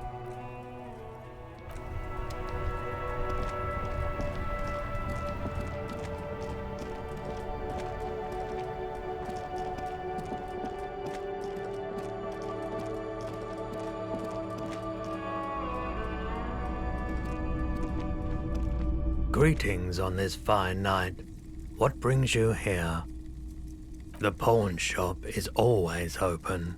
Greetings on this fine night. What brings you here? The pawn shop is always open.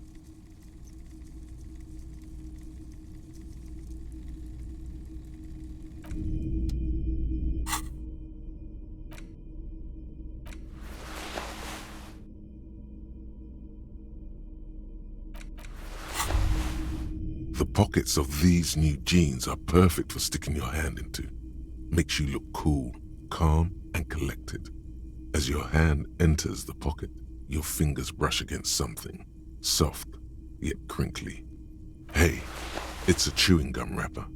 The pockets of these new jeans are perfect for sticking your hand into. Makes you look cool, calm, and collected. As your hand enters the pocket, your fingers brush against something, soft yet crinkly. Hey, it's a chewing gum wrapper.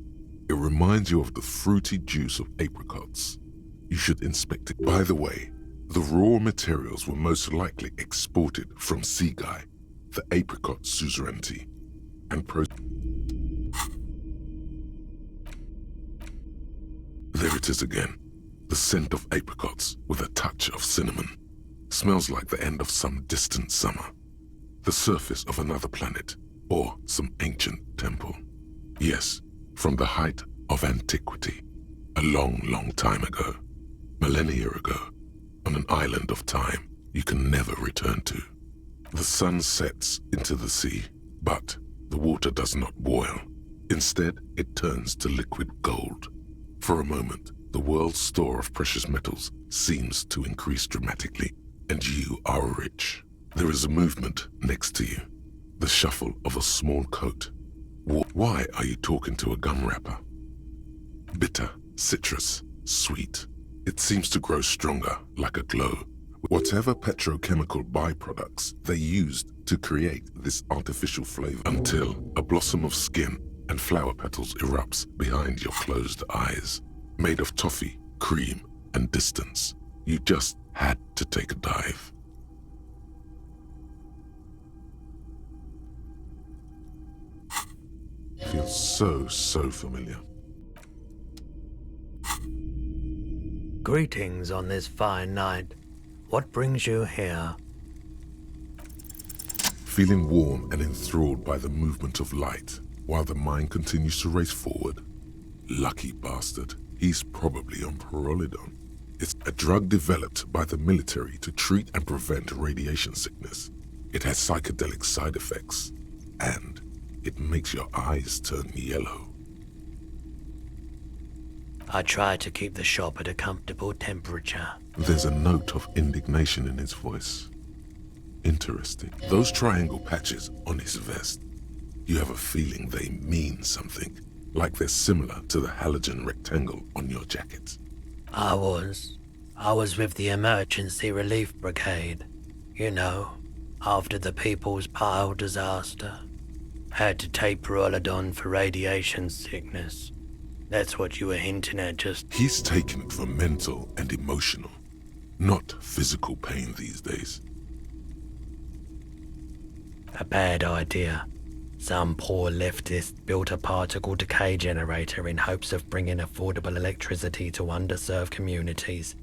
It reminds you of the fruity juice of apricots. You should inspect it. By the way, the raw materials were most likely exported from Seaguy. the apricot suzerainty, and There it is again, the scent of apricots with a touch of cinnamon. Smells like the end of some distant summer, the surface of another planet, or some ancient temple. Yes, from the height of antiquity, a long, long time ago, millennia ago, on an island of time you can never return to. The sun sets into the sea, but the water does not boil. Instead, it turns to liquid gold. For a moment, the world's store of precious metals seems to increase dramatically, and you are rich. There is a movement next to you, the shuffle of a small coat. Why are you talking to a gum wrapper? Bitter, citrus, sweet. It seems to grow stronger, like a glow. Whatever petrochemical byproducts they used to create this artificial flavor, until a blossom of skin and flower petals erupts behind your closed eyes. Made of toffee, cream, and distance. You just had to take a dive. Feels so familiar. Greetings on this fine night. What brings you here? Feeling warm and enthralled by the movement of light, while the mind continues to race forward. Lucky bastard. He's probably on Pyrrolidon. It's a drug developed by the military to treat and prevent radiation sickness. It has psychedelic side effects, and it makes your eyes turn yellow. I try to keep the shop at a comfortable temperature. There's a note of indignation in his voice. Interesting. Those triangle patches on his vest, you have a feeling they mean something, like they're similar to the halogen rectangle on your jacket. I was with the Emergency Relief Brigade. You know, after the People's Pile disaster. Had to take Pyrrolidon for radiation sickness. That's what you were hinting at just... He's taken it for mental and emotional, not physical pain these days. A bad idea. Some poor leftist built a particle decay generator in hopes of bringing affordable electricity to underserved communities.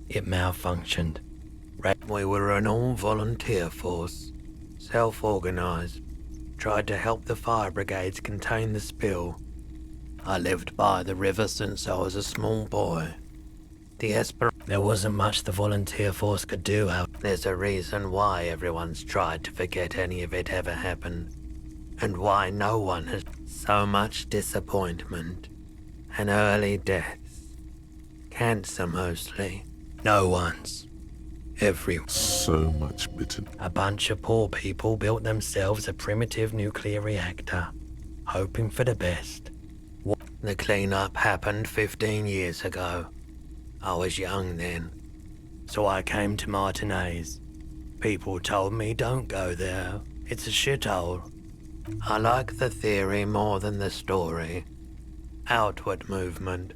It malfunctioned. We were an all-volunteer force, self-organized. Tried to help the fire brigades contain the spill. I lived by the river since I was a small boy. There wasn't much the volunteer force could do out. There's a reason why everyone's tried to forget any of it ever happened. And why no one has so much disappointment and early deaths. Cancer mostly. No one's. Everyone. So much bitterness. A bunch of poor people built themselves a primitive nuclear reactor, hoping for the best. The cleanup happened 15 years ago. I was young then, so I came to Martinez. People told me don't go there, it's a shithole. I like the theory more than the story. Outward movement,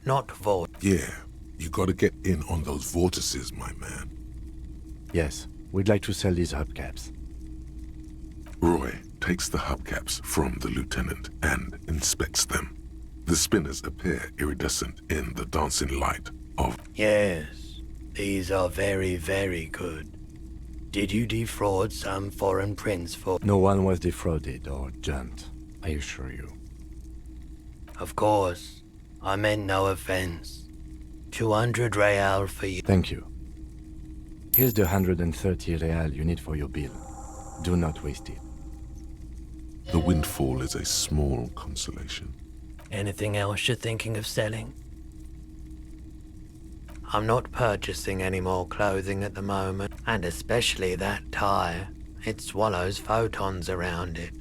not vortex. Yeah, you gotta get in on those vortices, my man. Yes, we'd like to sell these hubcaps. Roy takes the hubcaps from the lieutenant and inspects them. The spinners appear iridescent in the dancing light of... Yes, these are very, very good. Did you defraud some foreign prince for... No one was defrauded or jumped, I assure you. Of course, I meant no offense. 200 real for you. Thank you. Here's the 130 real you need for your bill. Do not waste it. The windfall is a small consolation. Anything else you're thinking of selling? I'm not purchasing any more clothing at the moment, and especially that tie. It swallows photons around it.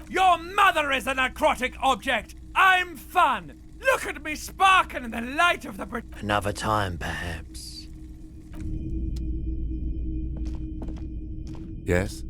Your mother is a necrotic object! I'm fun! Look at me sparkle in the light of the... Another time, perhaps. Yes?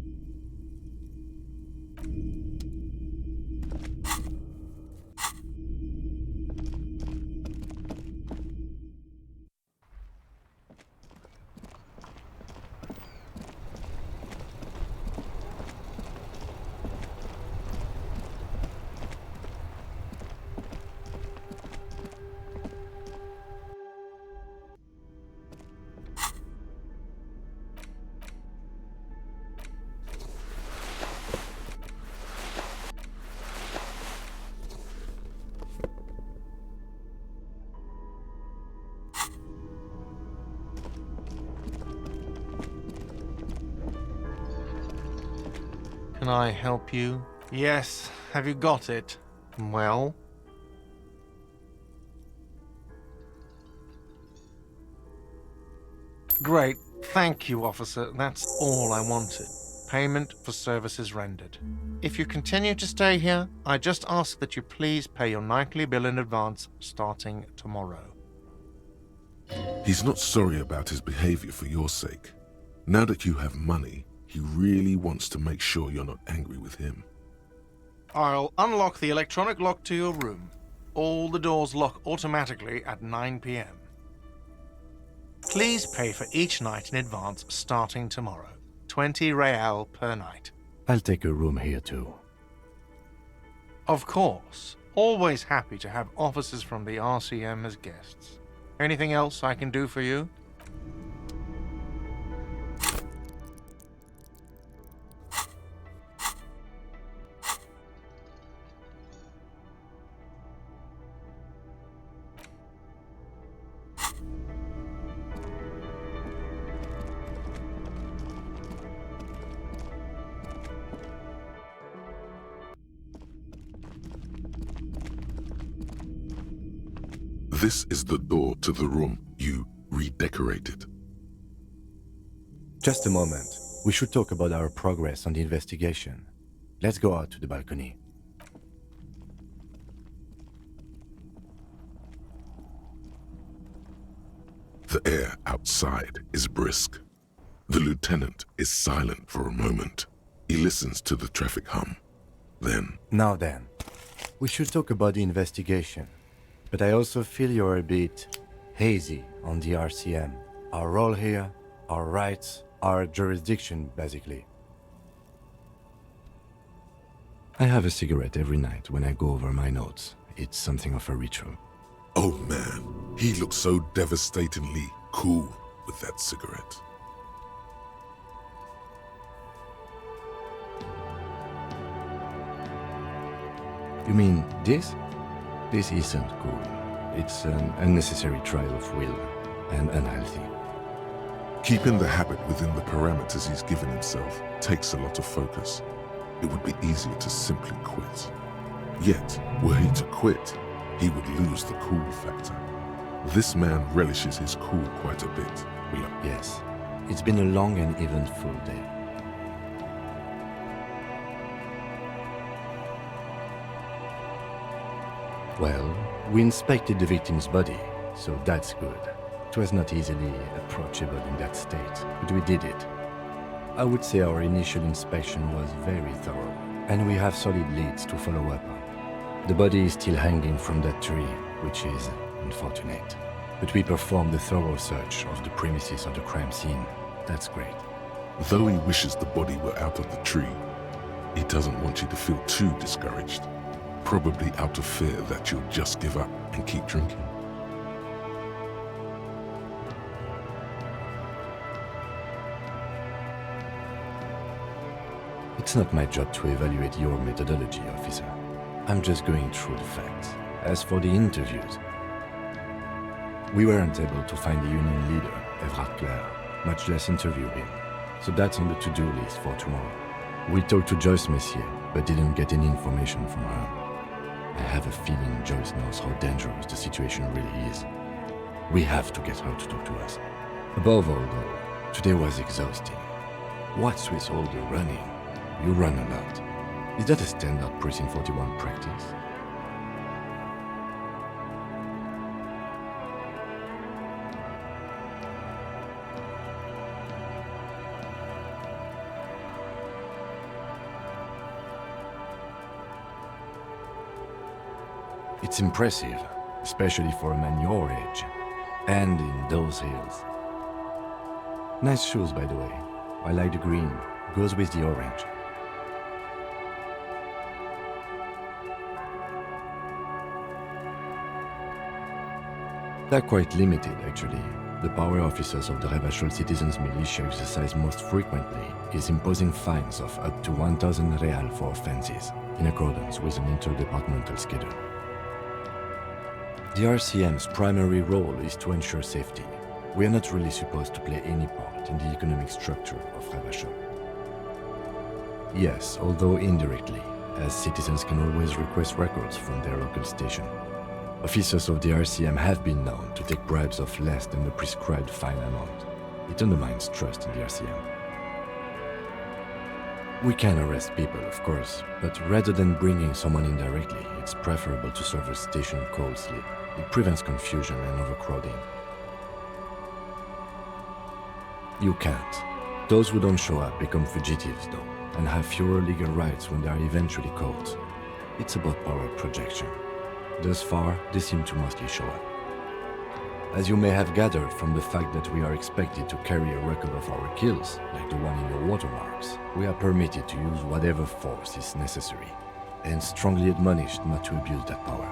can I help you? Yes, have you got it? Well? Great, thank you, officer. That's all I wanted. Payment for services rendered. If you continue to stay here, I just ask that you please pay your nightly bill in advance starting tomorrow. He's not sorry about his behavior for your sake. Now that you have money, he really wants to make sure you're not angry with him. I'll unlock the electronic lock to your room. All the doors lock automatically at 9 p.m. Please pay for each night in advance starting tomorrow. 20 real per night. I'll take a room here too. Of course. Always happy to have officers from the RCM as guests. Anything else I can do for you? This is the door to the room you redecorated. Just a moment. We should talk about our progress on the investigation. Let's go out to the balcony. The air outside is brisk. The lieutenant is silent for a moment. He listens to the traffic hum. Then... Now then, we should talk about the investigation. But I also feel you're a bit hazy on the RCM. Our role here, our rights, our jurisdiction, basically. I have a cigarette every night when I go over my notes. It's something of a ritual. Oh man, he looks so devastatingly cool with that cigarette. You mean this? This isn't cool. It's an unnecessary trial of will, and unhealthy. Keeping the habit within the parameters he's given himself takes a lot of focus. It would be easier to simply quit. Yet, were he to quit, he would lose the cool factor. This man relishes his cool quite a bit. Yes, it's been a long and eventful day. Well, we inspected the victim's body, so that's good. It was not easily approachable in that state, but we did it. I would say our initial inspection was very thorough, and we have solid leads to follow up on. The body is still hanging from that tree, which is unfortunate. But we performed a thorough search of the premises of the crime scene. That's great. Though he wishes the body were out of the tree, he doesn't want you to feel too discouraged. Probably out of fear that you'll just give up and keep drinking. It's not my job to evaluate your methodology, officer. I'm just going through the facts. As for the interviews, we weren't able to find the union leader, Everard Clare, much less interview him. So that's on the to-do list for tomorrow. We talked to Joyce Messier, but didn't get any information from her. I have a feeling Joyce knows how dangerous the situation really is. We have to get her to talk to us. Above all, though, today was exhausting. What's with all the running? You run a lot. Is that a standard Precinct 41 practice? It's impressive, especially for a man your age, and in those hills. Nice shoes, by the way. I like the green, goes with the orange. They're quite limited, actually. The power officers of the Rebachol Citizens Militia exercise most frequently is imposing fines of up to 1,000 real for offenses, in accordance with an interdepartmental schedule. The RCM's primary role is to ensure safety. We are not really supposed to play any part in the economic structure of Rebachol. Yes, although indirectly, as citizens can always request records from their local station. Officers of the RCM have been known to take bribes of less than the prescribed fine amount. It undermines trust in the RCM. We can arrest people, of course, but rather than bringing someone in directly, it's preferable to serve a station call slip. It prevents confusion and overcrowding. You can't. Those who don't show up become fugitives, though, and have fewer legal rights when they are eventually caught. It's about power projection. Thus far, they seem to mostly show up. As you may have gathered from the fact that we are expected to carry a record of our kills, like the one in your watermarks, we are permitted to use whatever force is necessary, and strongly admonished not to abuse that power.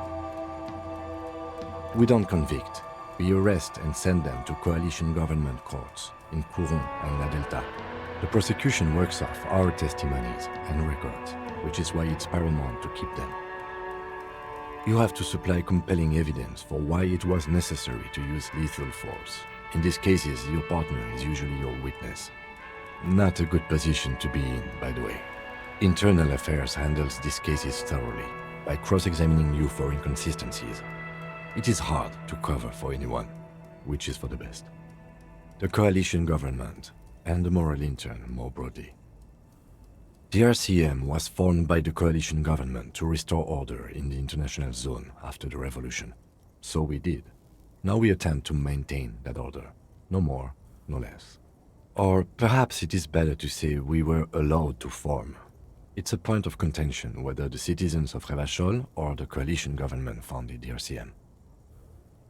We don't convict. We arrest and send them to coalition government courts in Courant and La Delta. The prosecution works off our testimonies and records, which is why it's paramount to keep them. You have to supply compelling evidence for why it was necessary to use lethal force. In these cases, your partner is usually your witness. Not a good position to be in, by the way. Internal Affairs handles these cases thoroughly, by cross-examining you for inconsistencies. It is hard to cover for anyone, which is for the best. The coalition government, and the moral intern more broadly. The RCM was formed by the coalition government to restore order in the international zone after the revolution. So we did. Now we attempt to maintain that order. No more, no less. Or perhaps it is better to say we were allowed to form. It's a point of contention whether the citizens of Revachol or the coalition government founded the RCM.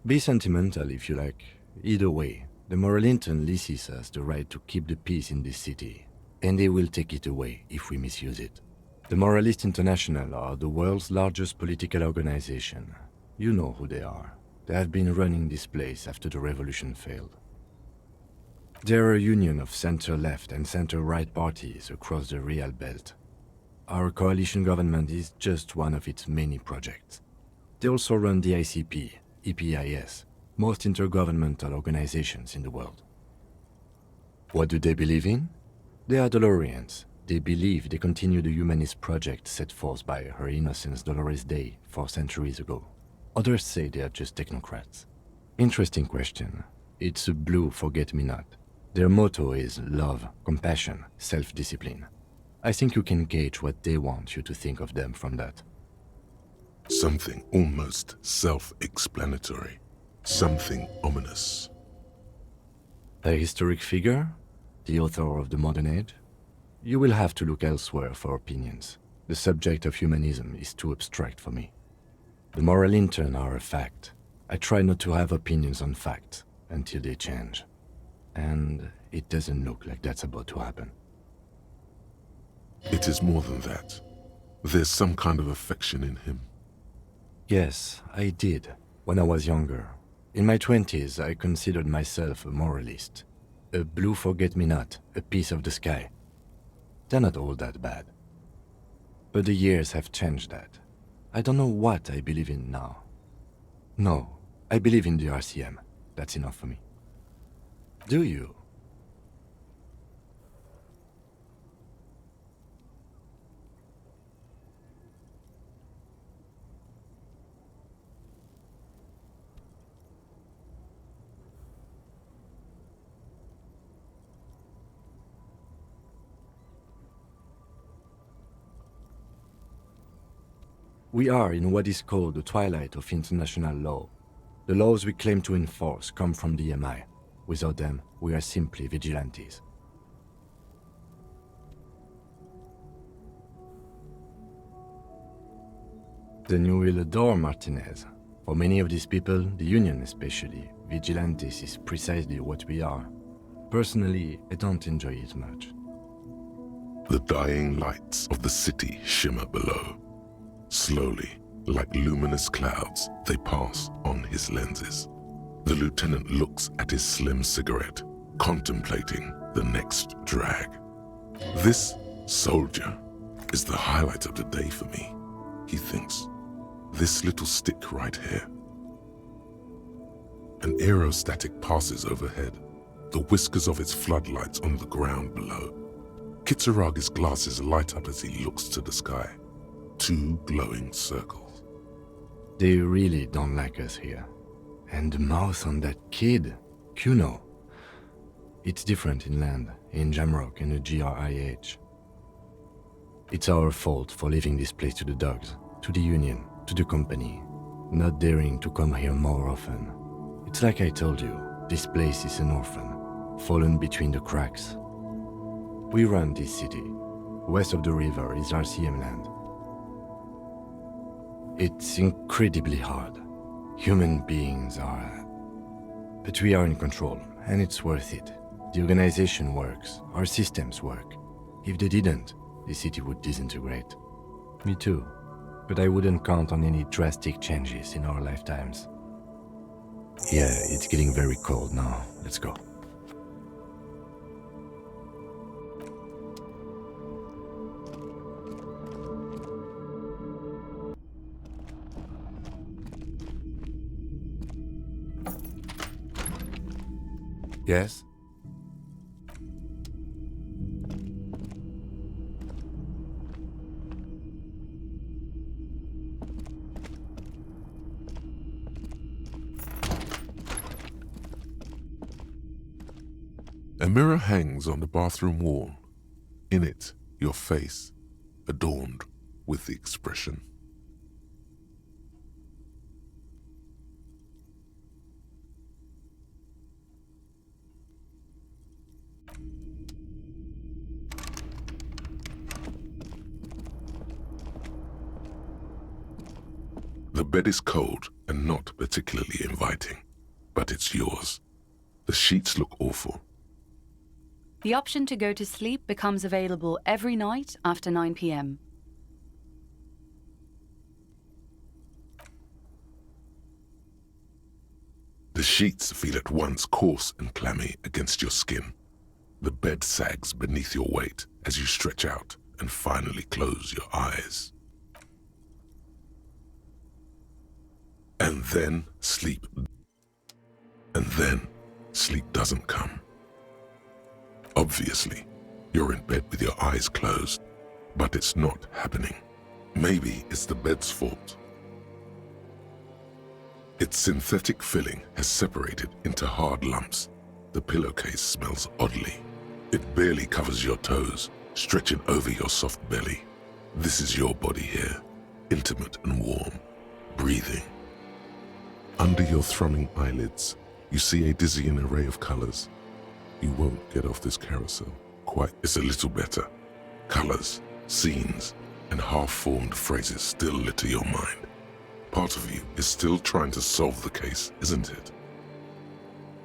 Be sentimental if you like. Either way, the moral intern leases us the right to keep the peace in this city, and they will take it away if we misuse it. The Moralists International are the world's largest political organization. You know who they are. They have been running this place after the revolution failed. They're a union of center-left and center-right parties across the Real Belt. Our coalition government is just one of its many projects. They also run the ICP, EPIS, most intergovernmental organizations in the world. What do they believe in? They are Dolorians. They believe they continue the humanist project set forth by Her Innocence Dolores Day 4 centuries ago. Others say they are just technocrats. Interesting question. It's a blue forget-me-not. Their motto is love, compassion, self-discipline. I think you can gauge what they want you to think of them from that. Something almost self-explanatory. Something ominous. A historic figure? The author of the modern age? You will have to look elsewhere for opinions. The subject of humanism is too abstract for me. The moral intern are a fact. I try not to have opinions on facts until they change. And it doesn't look like that's about to happen. It is more than that. There's some kind of affection in him. Yes, I did, when I was younger. In my 20s, I considered myself a moralist. A blue forget-me-not, a piece of the sky. They're not all that bad. But the years have changed that. I don't know what I believe in now. No, I believe in the RCM. That's enough for me. Do you? We are in what is called the twilight of international law. The laws we claim to enforce come from the MI. Without them, we are simply vigilantes. Then you will adore Martinez. For many of these people, the Union especially, vigilantes is precisely what we are. Personally, I don't enjoy it much. The dying lights of the city shimmer below. Slowly, like luminous clouds, they pass on his lenses. The lieutenant looks at his slim cigarette, contemplating the next drag. This soldier is the highlight of the day for me, he thinks. This little stick right here. An aerostatic passes overhead, the whiskers of its floodlights on the ground below. Kitsuragi's glasses light up as he looks to the sky. 2 glowing circles. They really don't like us here. And the mouth on that kid, Kuno. It's different inland, in Jamrock and the GRIH. It's our fault for leaving this place to the dogs, to the union, to the company, not daring to come here more often. It's like I told you, this place is an orphan, fallen between the cracks. We run this city. West of the river is RCM land. It's incredibly hard. Human beings are... But we are in control, and it's worth it. The organization works, our systems work. If they didn't, the city would disintegrate. Me too. But I wouldn't count on any drastic changes in our lifetimes. Yeah, it's getting very cold now. Let's go. Yes? A mirror hangs on the bathroom wall. In it, your face, adorned with the expression. The bed is cold and not particularly inviting, but it's yours. The sheets look awful. The option to go to sleep becomes available every night after 9 p.m. The sheets feel at once coarse and clammy against your skin. The bed sags beneath your weight as you stretch out and finally close your eyes. And then sleep. And then sleep doesn't come. Obviously, you're in bed with your eyes closed, but it's not happening. Maybe it's the bed's fault. Its synthetic filling has separated into hard lumps. The pillowcase smells oddly. It barely covers your toes, stretching over your soft belly. This is your body here, intimate and warm, breathing. Under your thrumming eyelids, you see a dizzying array of colors. You won't get off this carousel. Quite, it's a little better. Colors, scenes, and half-formed phrases still litter your mind. Part of you is still trying to solve the case, isn't it?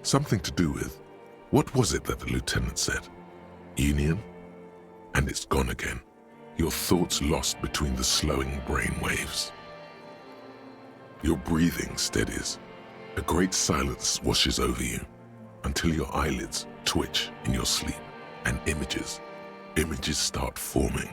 Something to do with, what was it that the lieutenant said? Union? And it's gone again. Your thoughts lost between the slowing brain waves. Your breathing steadies. A great silence washes over you until your eyelids twitch in your sleep and images start forming.